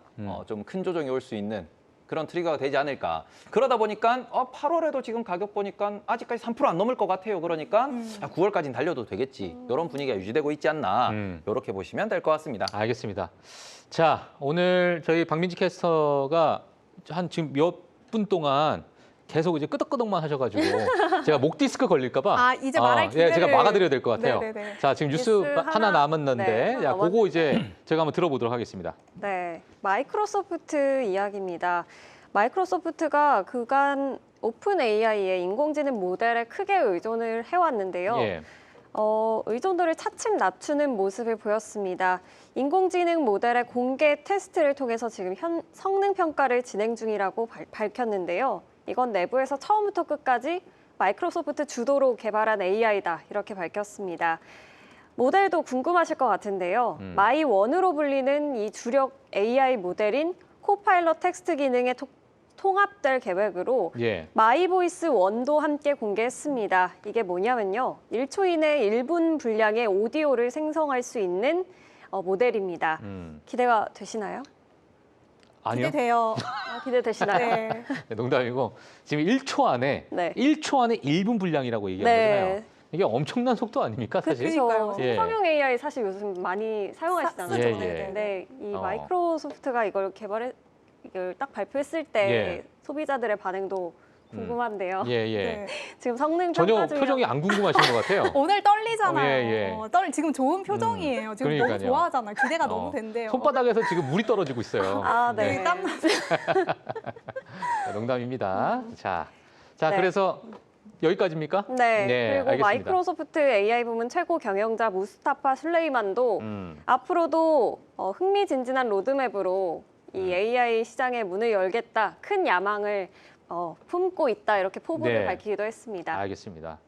좀 큰 조정이 올 수 있는 그런 트리거가 되지 않을까. 그러다 보니까 8월에도 지금 가격 보니까 아직까지 3% 안 넘을 것 같아요. 그러니까 9월까지는 달려도 되겠지. 이런 분위기가 유지되고 있지 않나. 이렇게 보시면 될 것 같습니다. 알겠습니다. 자, 오늘 저희 박민지 캐스터가 한 지금 몇 분 동안 계속 이제 끄덕끄덕만 하셔가지고 제가 목 디스크 걸릴까봐. 이제 말할 기회를. 제가 막아드려야 될 것 같아요. 네네네. 자, 지금 뉴스 뉴스 하나 하나, 남았는데, 네, 하나 야, 그거 남았는데. 이제 제가 한번 들어보도록 하겠습니다. 네, 마이크로소프트 이야기입니다. 마이크로소프트가 그간 오픈 AI의 인공지능 모델에 크게 의존을 해왔는데요. 예. 의존도를 차츰 낮추는 모습을 보였습니다. 인공지능 모델의 공개 테스트를 통해서 지금 성능 평가를 진행 중이라고 밝혔는데요. 이건 내부에서 처음부터 끝까지 마이크로소프트 주도로 개발한 AI다 이렇게 밝혔습니다. 모델도 궁금하실 것 같은데요. 마이1으로 불리는 이 주력 AI 모델인 코파일럿 텍스트 기능에 통합될 계획으로 예. 마이보이스 1도 함께 공개했습니다. 이게 뭐냐면요. 1초 이내 1분 분량의 오디오를 생성할 수 있는 모델입니다. 기대가 되시나요? 아니요. 기대돼요. 기대되시나요? 네. 네, 농담이고 지금 1초 안에 네. 1초 안에 1분 분량이라고 얘기하는 거잖아요. 네. 이게 엄청난 속도 아닙니까, 사실? 그러니까요. 예. 생성형 AI 사실 요즘 많이 사용하시잖아요. 쓰죠. 예, 예. 근데 이 어. 마이크로소프트가 이걸 딱 발표했을 때 예. 소비자들의 반응도 궁금한데요. 예, 예. 네. 지금 성능 전혀 평가 중이라고 표정이 안 궁금하신 것 같아요. 오늘 떨리잖아요. 예, 예. 지금 좋은 표정이에요. 지금 그러니까요. 너무 좋아하잖아요. 기대가 너무 어, 된대요. 손바닥에서 지금 물이 떨어지고 있어요. 아, 네. 여기 땀 나죠. 농담입니다. 자, 네. 그래서 여기까지입니까? 네. 그리고 알겠습니다. 마이크로소프트 AI 부문 최고 경영자 무스타파 슬레이만도 앞으로도 흥미진진한 로드맵으로 이 AI 시장의 문을 열겠다, 큰 야망을 품고 있다 이렇게 포부를 네. 밝히기도 했습니다. 알겠습니다.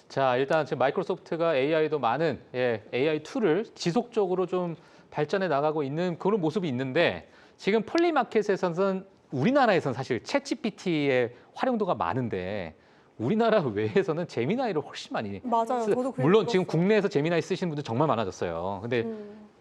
자, 일단 지금 마이크로소프트가 AI도 많은 AI 툴을 지속적으로 좀 발전해 나가고 있는 그런 모습이 있는데 지금 폴리마켓에서는 우리나라에서는 사실 챗GPT의 활용도가 많은데 우리나라 외에서는 제미나이를 훨씬 많이 맞아요. 저도 그래 물론 지금 들었어요. 국내에서 제미나이 쓰시는 분들 정말 많아졌어요. 근데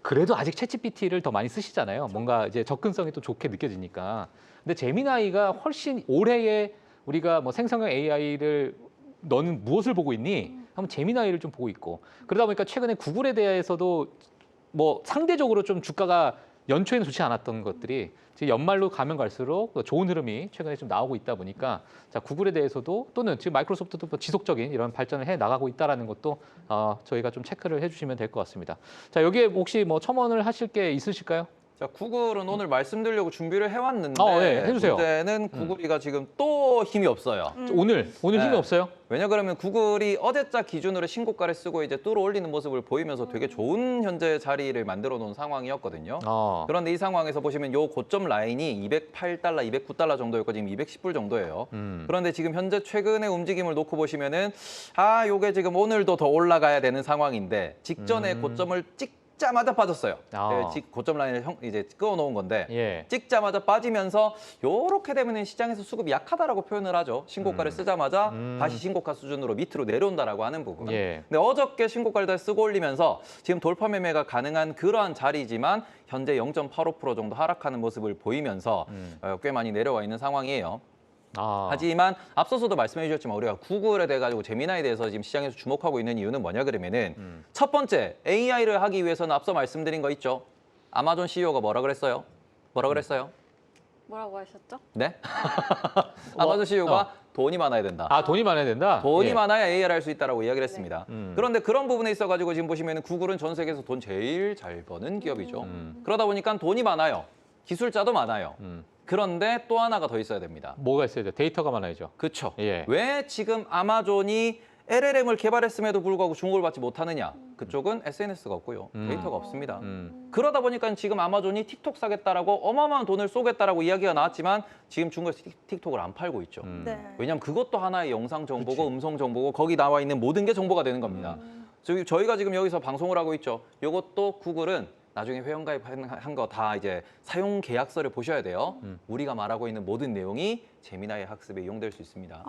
그래도 아직 챗GPT를 더 많이 쓰시잖아요. 뭔가 이제 접근성이 또 좋게 느껴지니까. 근데 제미나이가 훨씬 올해에 우리가 뭐 생성형 AI를 너는 무엇을 보고 있니? 하면 제미나이를 좀 보고 있고. 그러다 보니까 최근에 구글에 대해서도 뭐 상대적으로 좀 주가가 연초에는 좋지 않았던 것들이 지금 연말로 가면 갈수록 좋은 흐름이 최근에 좀 나오고 있다 보니까 자, 구글에 대해서도 또는 지금 마이크로소프트도 뭐 지속적인 이런 발전을 해 나가고 있다라는 것도 저희가 좀 체크를 해주시면 될 것 같습니다. 자, 여기에 혹시 뭐 첨언을 하실 게 있으실까요? 자, 구글은 오늘 말씀드리려고 준비를 해왔는데 네, 해주세요. 문제는 구글이가 지금 또 힘이 없어요. 오늘 힘이 네. 없어요? 왜냐 그러면 구글이 어제자 기준으로 신고가를 쓰고 이제 뚫어 올리는 모습을 보이면서 되게 좋은 현재 자리를 만들어 놓은 상황이었거든요. 그런데 이 상황에서 보시면 요 고점 라인이 208달러, 209달러 정도였고 지금 210불 정도예요. 그런데 지금 현재 최근의 움직임을 놓고 보시면은 요게 지금 오늘도 더 올라가야 되는 상황인데 직전에 고점을 찍자마자 빠졌어요. 고점 라인을 이제 끄어놓은 건데 예. 찍자마자 빠지면서 요렇게 되면 시장에서 수급이 약하다라고 표현을 하죠. 신고가를 쓰자마자 다시 신고가 수준으로 밑으로 내려온다라고 하는 부분. 예. 근데 어저께 신고가를 다시 쓰고 올리면서 지금 돌파 매매가 가능한 그러한 자리지만 현재 0.85% 정도 하락하는 모습을 보이면서 꽤 많이 내려와 있는 상황이에요. 하지만 앞서서도 말씀해 주셨지만 우리가 구글에 대해 가지고 제미나이에 대해서 지금 시장에서 주목하고 있는 이유는 뭐냐 그러면은 첫 번째 AI를 하기 위해서는 앞서 말씀드린 거 있죠. 아마존 CEO가 뭐라 그랬어요? 뭐라고 하셨죠? 네? 아마존 CEO가 돈이 많아야 된다. 돈이 많아야 된다? 돈이 예. 많아야 AI를 할 수 있다라고 이야기를 했습니다. 그런데 그런 부분에 있어가지고 지금 보시면 구글은 전 세계에서 돈 제일 잘 버는 기업이죠. 그러다 보니까 돈이 많아요. 기술자도 많아요. 그런데 또 하나가 더 있어야 됩니다. 뭐가 있어야 돼요? 데이터가 많아야죠. 그렇죠. 예. 왜 지금 아마존이 LLM을 개발했음에도 불구하고 주목을 받지 못하느냐? 그쪽은 SNS가 없고요. 데이터가 없습니다. 그러다 보니까 지금 아마존이 틱톡 사겠다라고 어마어마한 돈을 쏘겠다라고 이야기가 나왔지만 지금 중국에서 틱톡을 안 팔고 있죠. 네. 왜냐하면 그것도 하나의 영상 정보고 음성 정보고 거기 나와 있는 모든 게 정보가 되는 겁니다. 저희가 지금 여기서 방송을 하고 있죠. 이것도 구글은 나중에 회원가입한 거 다 이제 사용 계약서를 보셔야 돼요. 우리가 말하고 있는 모든 내용이 제미나이 학습에 이용될 수 있습니다.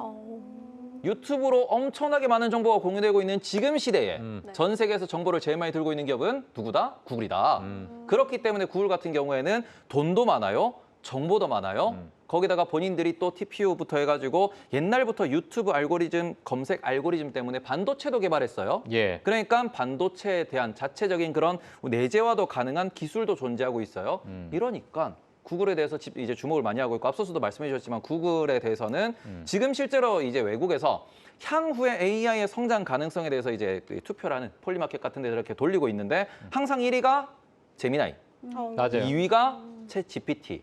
유튜브로 엄청나게 많은 정보가 공유되고 있는 지금 시대에 전 세계에서 정보를 제일 많이 들고 있는 기업은 누구다? 구글이다. 그렇기 때문에 구글 같은 경우에는 돈도 많아요. 정보도 많아요. 거기다가 본인들이 또 TPU부터 해가지고 옛날부터 유튜브 알고리즘, 검색 알고리즘 때문에 반도체도 개발했어요. 예. 그러니까 반도체에 대한 자체적인 그런 내재화도 가능한 기술도 존재하고 있어요. 이러니까 구글에 대해서 이제 주목을 많이 하고 있고 앞서서도 말씀해 주셨지만 구글에 대해서는 지금 실제로 이제 외국에서 향후에 AI의 성장 가능성에 대해서 이제 투표라는 폴리마켓 같은 데 이렇게 돌리고 있는데 항상 1위가 제미나이, 맞아요. 2위가 챗 GPT,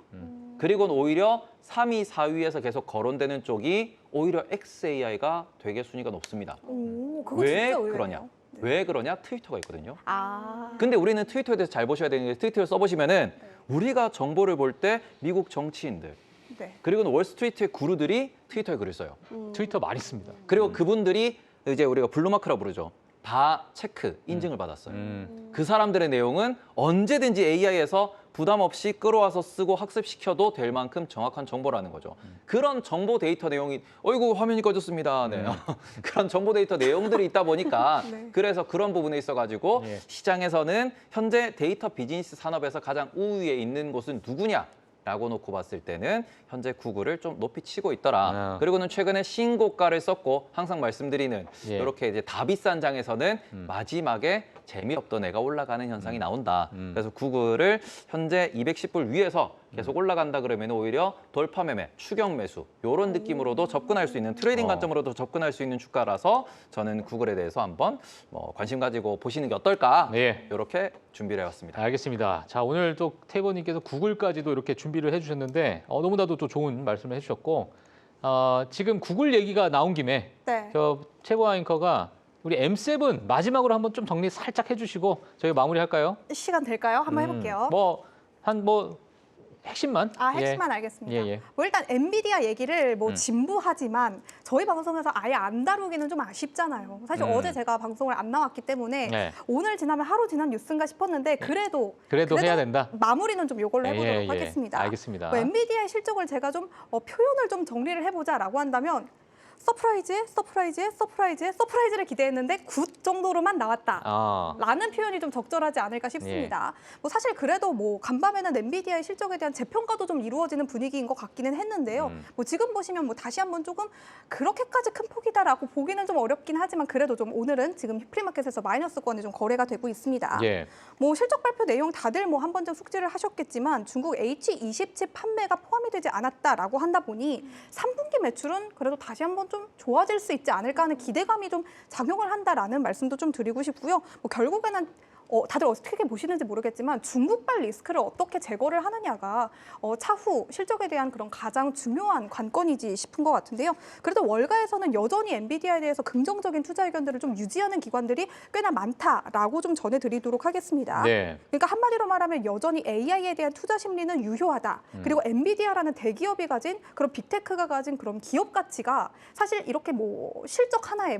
그리고 오히려 3위, 4위에서 계속 거론되는 쪽이 오히려 XAI가 되게 순위가 높습니다. 그거 왜 진짜 의외네요. 그러냐? 왜 그러냐? 트위터가 있거든요. 아. 근데 우리는 트위터에 대해서 잘 보셔야 되는 게 트위터를 써보시면은 우리가 정보를 볼 때 미국 정치인들 네. 그리고 월스트리트의 구루들이 트위터에 글을 써요. 트위터 많이 씁니다. 그리고 그분들이 이제 우리가 블루마크라고 부르죠. 다 체크, 인증을 받았어요. 그 사람들의 내용은 언제든지 AI에서 부담 없이 끌어와서 쓰고 학습시켜도 될 만큼 정확한 정보라는 거죠. 그런 정보 데이터 내용이 어이구 화면이 꺼졌습니다. 네. 그런 정보 데이터 내용들이 있다 보니까 네. 그래서 그런 부분에 있어가지고 예. 시장에서는 현재 데이터 비즈니스 산업에서 가장 우위에 있는 곳은 누구냐? 라고 놓고 봤을 때는 현재 구글을 좀 높이 치고 있더라. 아. 그리고는 최근에 신고가를 썼고 항상 말씀드리는 예. 이렇게 이제 다 비싼 장에서는 마지막에 재미없던 애가 올라가는 현상이 나온다. 그래서 구글을 현재 210불 위에서 계속 올라간다 그러면 오히려 돌파 매매, 추격 매수 이런 느낌으로도 접근할 수 있는 트레이딩 관점으로도 접근할 수 있는 주가라서 저는 구글에 대해서 한번 관심 가지고 보시는 게 어떨까 네. 이렇게 준비를 해왔습니다. 알겠습니다. 자, 오늘 또 태희버님께서 구글까지도 이렇게 준비를 해주셨는데 너무나도 또 좋은 말씀을 해주셨고 지금 구글 얘기가 나온 김에 네. 저 최고와 앵커가 우리 M7 마지막으로 한번 좀 정리 살짝 해주시고 저희 마무리할까요? 시간 될까요? 한번 해볼게요. 핵심만. 핵심만 알겠습니다. 예, 예. 뭐 일단 엔비디아 얘기를 뭐 진부하지만 저희 방송에서 아예 안 다루기는 좀 아쉽잖아요. 사실 어제 제가 방송을 안 나왔기 때문에 네. 오늘 지나면 하루 지난 뉴스인가 싶었는데 그래도 해야 된다. 마무리는 좀 이걸로 해보도록 예, 예. 하겠습니다. 알겠습니다. 뭐 엔비디아의 실적을 제가 좀 표현을 좀 정리를 해보자라고 한다면 서프라이즈를 기대했는데 굿 정도로만 나왔다. 라는 표현이 좀 적절하지 않을까 싶습니다. 뭐 사실 그래도 뭐 간밤에는 엔비디아의 실적에 대한 재평가도 좀 이루어지는 분위기인 것 같기는 했는데요. 뭐 지금 보시면 뭐 다시 한번 조금 그렇게까지 큰 폭이다라고 보기는 좀 어렵긴 하지만 그래도 좀 오늘은 지금 프리마켓에서 마이너스권이 좀 거래가 되고 있습니다. 예. 뭐 실적 발표 내용 다들 뭐 한 번쯤 숙지를 하셨겠지만 중국 H20 칩 판매가 포함이 되지 않았다라고 한다 보니 3분기 매출은 그래도 다시 한번 좀 좋아질 수 있지 않을까 하는 기대감이 좀 작용을 한다라는 말씀도 좀 드리고 싶고요. 뭐 결국에는 다들 어떻게 보시는지 모르겠지만 중국발 리스크를 어떻게 제거를 하느냐가 차후 실적에 대한 그런 가장 중요한 관건이지 싶은 것 같은데요. 그래도 월가에서는 여전히 엔비디아에 대해서 긍정적인 투자 의견들을 좀 유지하는 기관들이 꽤나 많다라고 좀 전해드리도록 하겠습니다. 네. 그러니까 한마디로 말하면 여전히 AI에 대한 투자 심리는 유효하다. 그리고 엔비디아라는 대기업이 가진 그런 빅테크가 가진 그런 기업 가치가 사실 이렇게 뭐 실적 하나에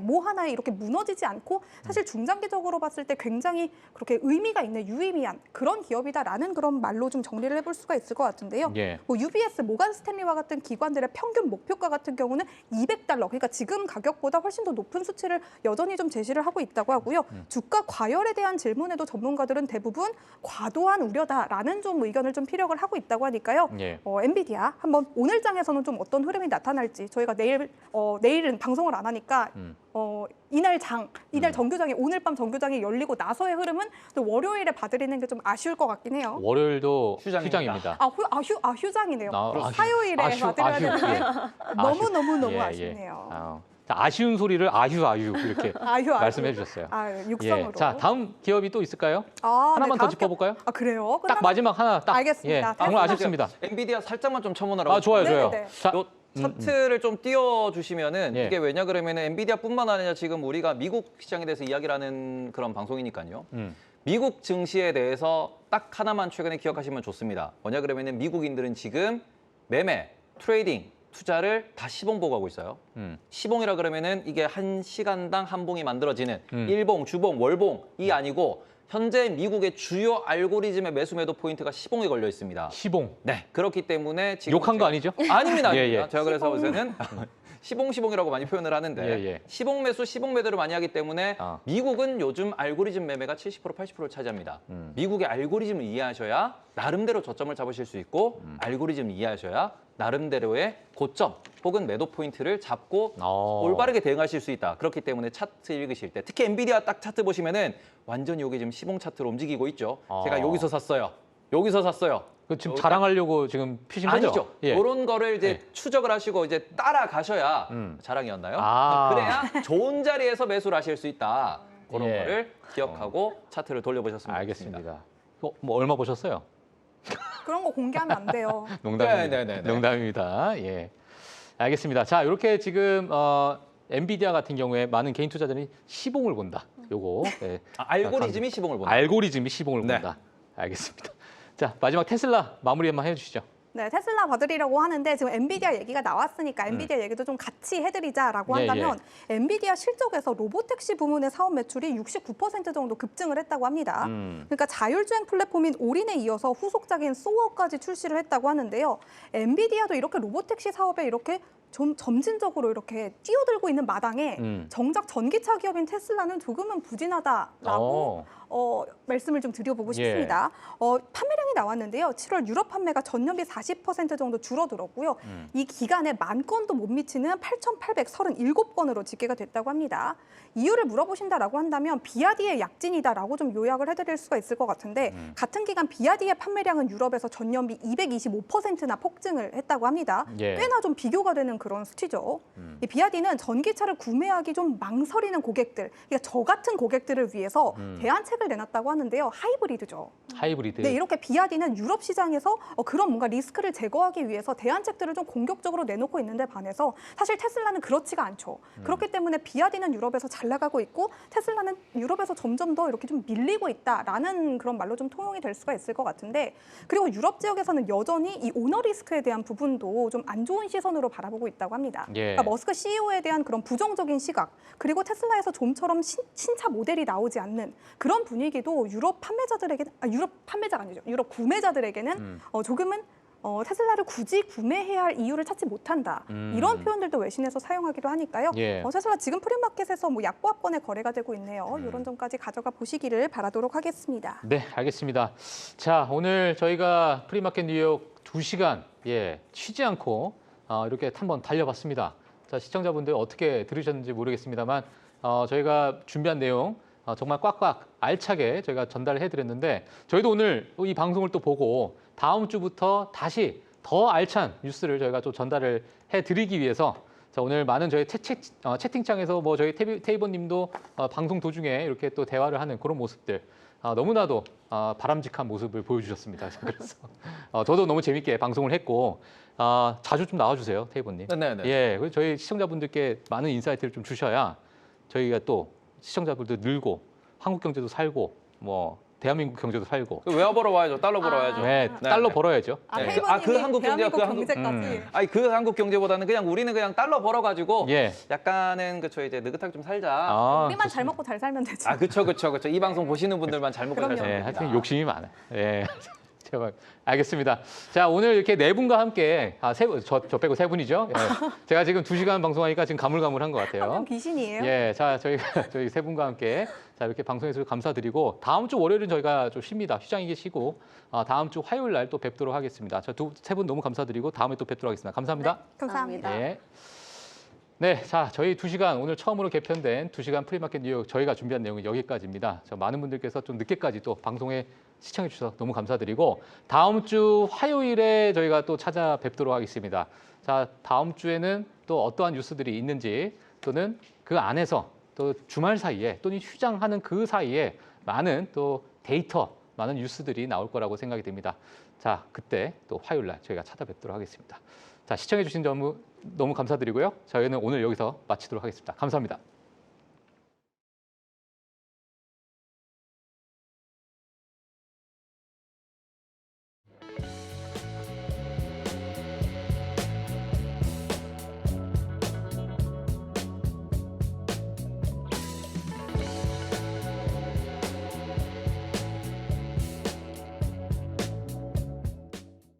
이렇게 무너지지 않고 사실 중장기적으로 봤을 때 굉장히 그렇게 의미가 있는 유의미한 그런 기업이다라는 그런 말로 좀 정리를 해볼 수가 있을 것 같은데요. 예. 뭐 UBS, 모간 스탠리와 같은 기관들의 평균 목표가 같은 경우는 $200, 그러니까 지금 가격보다 훨씬 더 높은 수치를 여전히 좀 제시를 하고 있다고 하고요. 주가 과열에 대한 질문에도 전문가들은 대부분 과도한 우려다라는 좀 의견을 좀 피력을 하고 있다고 하니까요. 예. 엔비디아 한번 오늘 장에서는 좀 어떤 흐름이 나타날지 저희가 내일은 방송을 안 하니까 이날 정규장이 오늘 밤 정규장이 열리고 나서의 흐름은 또 월요일에 봐드리는 게 좀 아쉬울 것 같긴 해요. 월요일도 휴장입니다. 휴장입니다. 휴장이네요. 아, 화요일에 봐드려야 되는데 너무 예, 아쉽네요. 자, 아쉬운 소리를 아휴 이렇게 아휴. 말씀해 주셨어요. 육성으로. 예. 자, 다음 기업이 또 있을까요? 네, 하나만 더 다음 짚어볼까요? 그래요? 딱 마지막 하나 딱. 알겠습니다. 예, 정말 아쉽습니다. 엔비디아 살짝만 좀 첨언하라고. 좋아요. 네네네. 자, 요 차트를 좀 띄워주시면은 예. 이게 왜냐 그러면 엔비디아뿐만 아니라 지금 우리가 미국 시장에 대해서 이야기를 하는 그런 방송이니까요. 미국 증시에 대해서 딱 하나만 최근에 기억하시면 좋습니다. 뭐냐 그러면은 미국인들은 지금 매매, 트레이딩, 투자를 다 시봉 보고 하고 있어요. 시봉이라 그러면은 이게 한 시간당 한 봉이 만들어지는 일봉, 주봉, 월봉이 아니고 현재 미국의 주요 알고리즘의 매수 매도 포인트가 시봉에 걸려 있습니다. 시봉. 네, 그렇기 때문에 지금 욕한 거 아니죠? 아닙니다. 예, 아닙니다. 예. 제가 그래서 요새는 시봉이라고 많이 표현을 하는데 예, 예. 시봉 매수, 시봉 매도를 많이 하기 때문에 아. 미국은 요즘 알고리즘 매매가 70%, 80%를 차지합니다. 미국의 알고리즘을 이해하셔야 나름대로 저점을 잡으실 수 있고 알고리즘을 이해하셔야 나름대로의 고점 혹은 매도 포인트를 잡고 올바르게 대응하실 수 있다. 그렇기 때문에 차트 읽으실 때 특히 엔비디아 딱 차트 보시면은 완전히 이게 지금 시봉 차트로 움직이고 있죠. 제가 여기서 샀어요. 그 지금 자랑하려고 지금 피신 거죠? 아니죠. 예. 그런 거를 이제 추적을 하시고 이제 따라가셔야 자랑이었나요? 그래야 좋은 자리에서 매수를 하실 수 있다. 그런 예. 거를 기억하고 차트를 돌려보셨으면 알겠습니다. 좋겠습니다. 뭐 얼마 보셨어요? 그런 거 공개하면 안 돼요. 농담입니다. 네. 농담입니다. 예. 알겠습니다. 자, 이렇게 지금 엔비디아 같은 경우에 많은 개인 투자자들이 시봉을 본다. 요거. 네. 알고리즘이 시봉을 본다. 알고리즘이 시봉을 네. 본다. 알겠습니다. 자, 마지막 테슬라 마무리 한번 해주시죠. 네, 테슬라 봐드리려고 하는데 지금 엔비디아 얘기가 나왔으니까 엔비디아 얘기도 좀 같이 해드리자라고 예, 한다면 엔비디아 실적에서 로보택시 부문의 사업 매출이 69% 정도 급증을 했다고 합니다. 그러니까 자율주행 플랫폼인 오린에 이어서 후속작인 소어까지 출시를 했다고 하는데요. 엔비디아도 이렇게 로보택시 사업에 이렇게 점진적으로 이렇게 뛰어들고 있는 마당에 정작 전기차 기업인 테슬라는 조금은 부진하다라고 말씀을 좀 드려보고 싶습니다. 판매량이 나왔는데요. 7월 유럽 판매가 전년비 40% 정도 줄어들었고요. 이 기간에 10,000건도 못 미치는 8,837건으로 집계가 됐다고 합니다. 이유를 물어보신다라고 한다면 비아디의 약진이다라고 좀 요약을 해드릴 수가 있을 것 같은데 같은 기간 비아디의 판매량은 유럽에서 전년비 225%나 폭증을 했다고 합니다. 꽤나 좀 비교가 되는 그런 수치죠. 이 비아디는 전기차를 구매하기 좀 망설이는 고객들, 그러니까 저 같은 고객들을 위해서 대안책을 내놨다고 하는데요. 하이브리드죠. 하이브리드. 네, 이렇게 비아디는 유럽 시장에서 그런 뭔가 리스크를 제거하기 위해서 대안책들을 좀 공격적으로 내놓고 있는데 반해서 사실 테슬라는 그렇지가 않죠. 그렇기 때문에 비아디는 유럽에서 잘 나가고 있고 테슬라는 유럽에서 점점 더 이렇게 좀 밀리고 있다라는 그런 말로 좀 통용이 될 수가 있을 것 같은데 그리고 유럽 지역에서는 여전히 이 오너 리스크에 대한 부분도 좀 안 좋은 시선으로 바라보고 있다고 합니다. 그러니까 머스크 CEO에 대한 그런 부정적인 시각 그리고 테슬라에서 좀처럼 신차 모델이 나오지 않는 그런 분위기도 유럽 판매자들에게는 유럽 판매자가 아니죠. 유럽 구매자들에게는 조금은 테슬라를 굳이 구매해야 할 이유를 찾지 못한다. 이런 표현들도 외신에서 사용하기도 하니까요. 테슬라 지금 프리마켓에서 뭐 약보합권에 거래가 되고 있네요. 이런 점까지 가져가 보시기를 바라도록 하겠습니다. 네, 알겠습니다. 자, 오늘 저희가 프리마켓 뉴욕 2시간 쉬지 않고 이렇게 한번 달려봤습니다. 자, 시청자분들 어떻게 들으셨는지 모르겠습니다만 저희가 준비한 내용 정말 꽉꽉 알차게 저희가 전달을 해드렸는데 저희도 오늘 이 방송을 또 보고 다음 주부터 다시 더 알찬 뉴스를 저희가 좀 전달을 해드리기 위해서 자, 오늘 많은 저희 채팅창에서 뭐 저희 테이버님도 방송 도중에 이렇게 또 대화를 하는 그런 모습들 너무나도 바람직한 모습을 보여주셨습니다. 그래서 저도 너무 재밌게 방송을 했고 자주 좀 나와주세요, 테이버님. 네네. 예, 그래서 저희 시청자분들께 많은 인사이트를 좀 주셔야 저희가 또 시청자분들 늘고 한국 경제도 살고 뭐 대한민국 경제도 살고. 외화 벌어 와야죠. 달러 벌어 와야죠. 네, 달러 벌어야죠. 네. 테이버님이 그 한국 경제가 대한민국 그 한국 경제까지. 아니 그 한국 경제보다는 그냥 우리는 그냥 달러 벌어가지고 약간은 그쵸 이제 느긋하게 좀 살자. 우리만 잘 먹고 잘 살면 되죠. 그쵸. 이 방송 보시는 분들만 잘 먹고 잘 그럼요. 살면 네, 됩니다. 하여튼 욕심이 많아요. 예. 제발. 알겠습니다. 자, 오늘 이렇게 네 분과 함께 저 빼고 세 분이죠. 제가 지금 2시간 방송하니까 지금 가물가물한 것 같아요. 한명 귀신이에요. 예, 자, 저희 세 분과 함께 자 이렇게 방송해 주셔서 감사드리고 다음 주 월요일은 저희가 좀 쉽니다. 휴장이 쉬고 다음 주 화요일 날 또 뵙도록 하겠습니다. 저 세 분 너무 감사드리고 다음에 또 뵙도록 하겠습니다. 감사합니다. 감사합니다. 예. 네, 자, 저희 2시간 오늘 처음으로 개편된 2시간 프리마켓 뉴욕 저희가 준비한 내용은 여기까지입니다. 많은 분들께서 좀 늦게까지 또 방송에 시청해 주셔서 너무 감사드리고 다음 주 화요일에 저희가 또 찾아뵙도록 하겠습니다. 자, 다음 주에는 또 어떠한 뉴스들이 있는지 또는 그 안에서 또 주말 사이에 또는 휴장하는 그 사이에 많은 또 데이터, 많은 뉴스들이 나올 거라고 생각이 됩니다. 자, 그때 또 화요일 날 저희가 찾아뵙도록 하겠습니다. 자, 시청해 주신 너무 감사드리고요. 저희는 오늘 여기서 마치도록 하겠습니다. 감사합니다.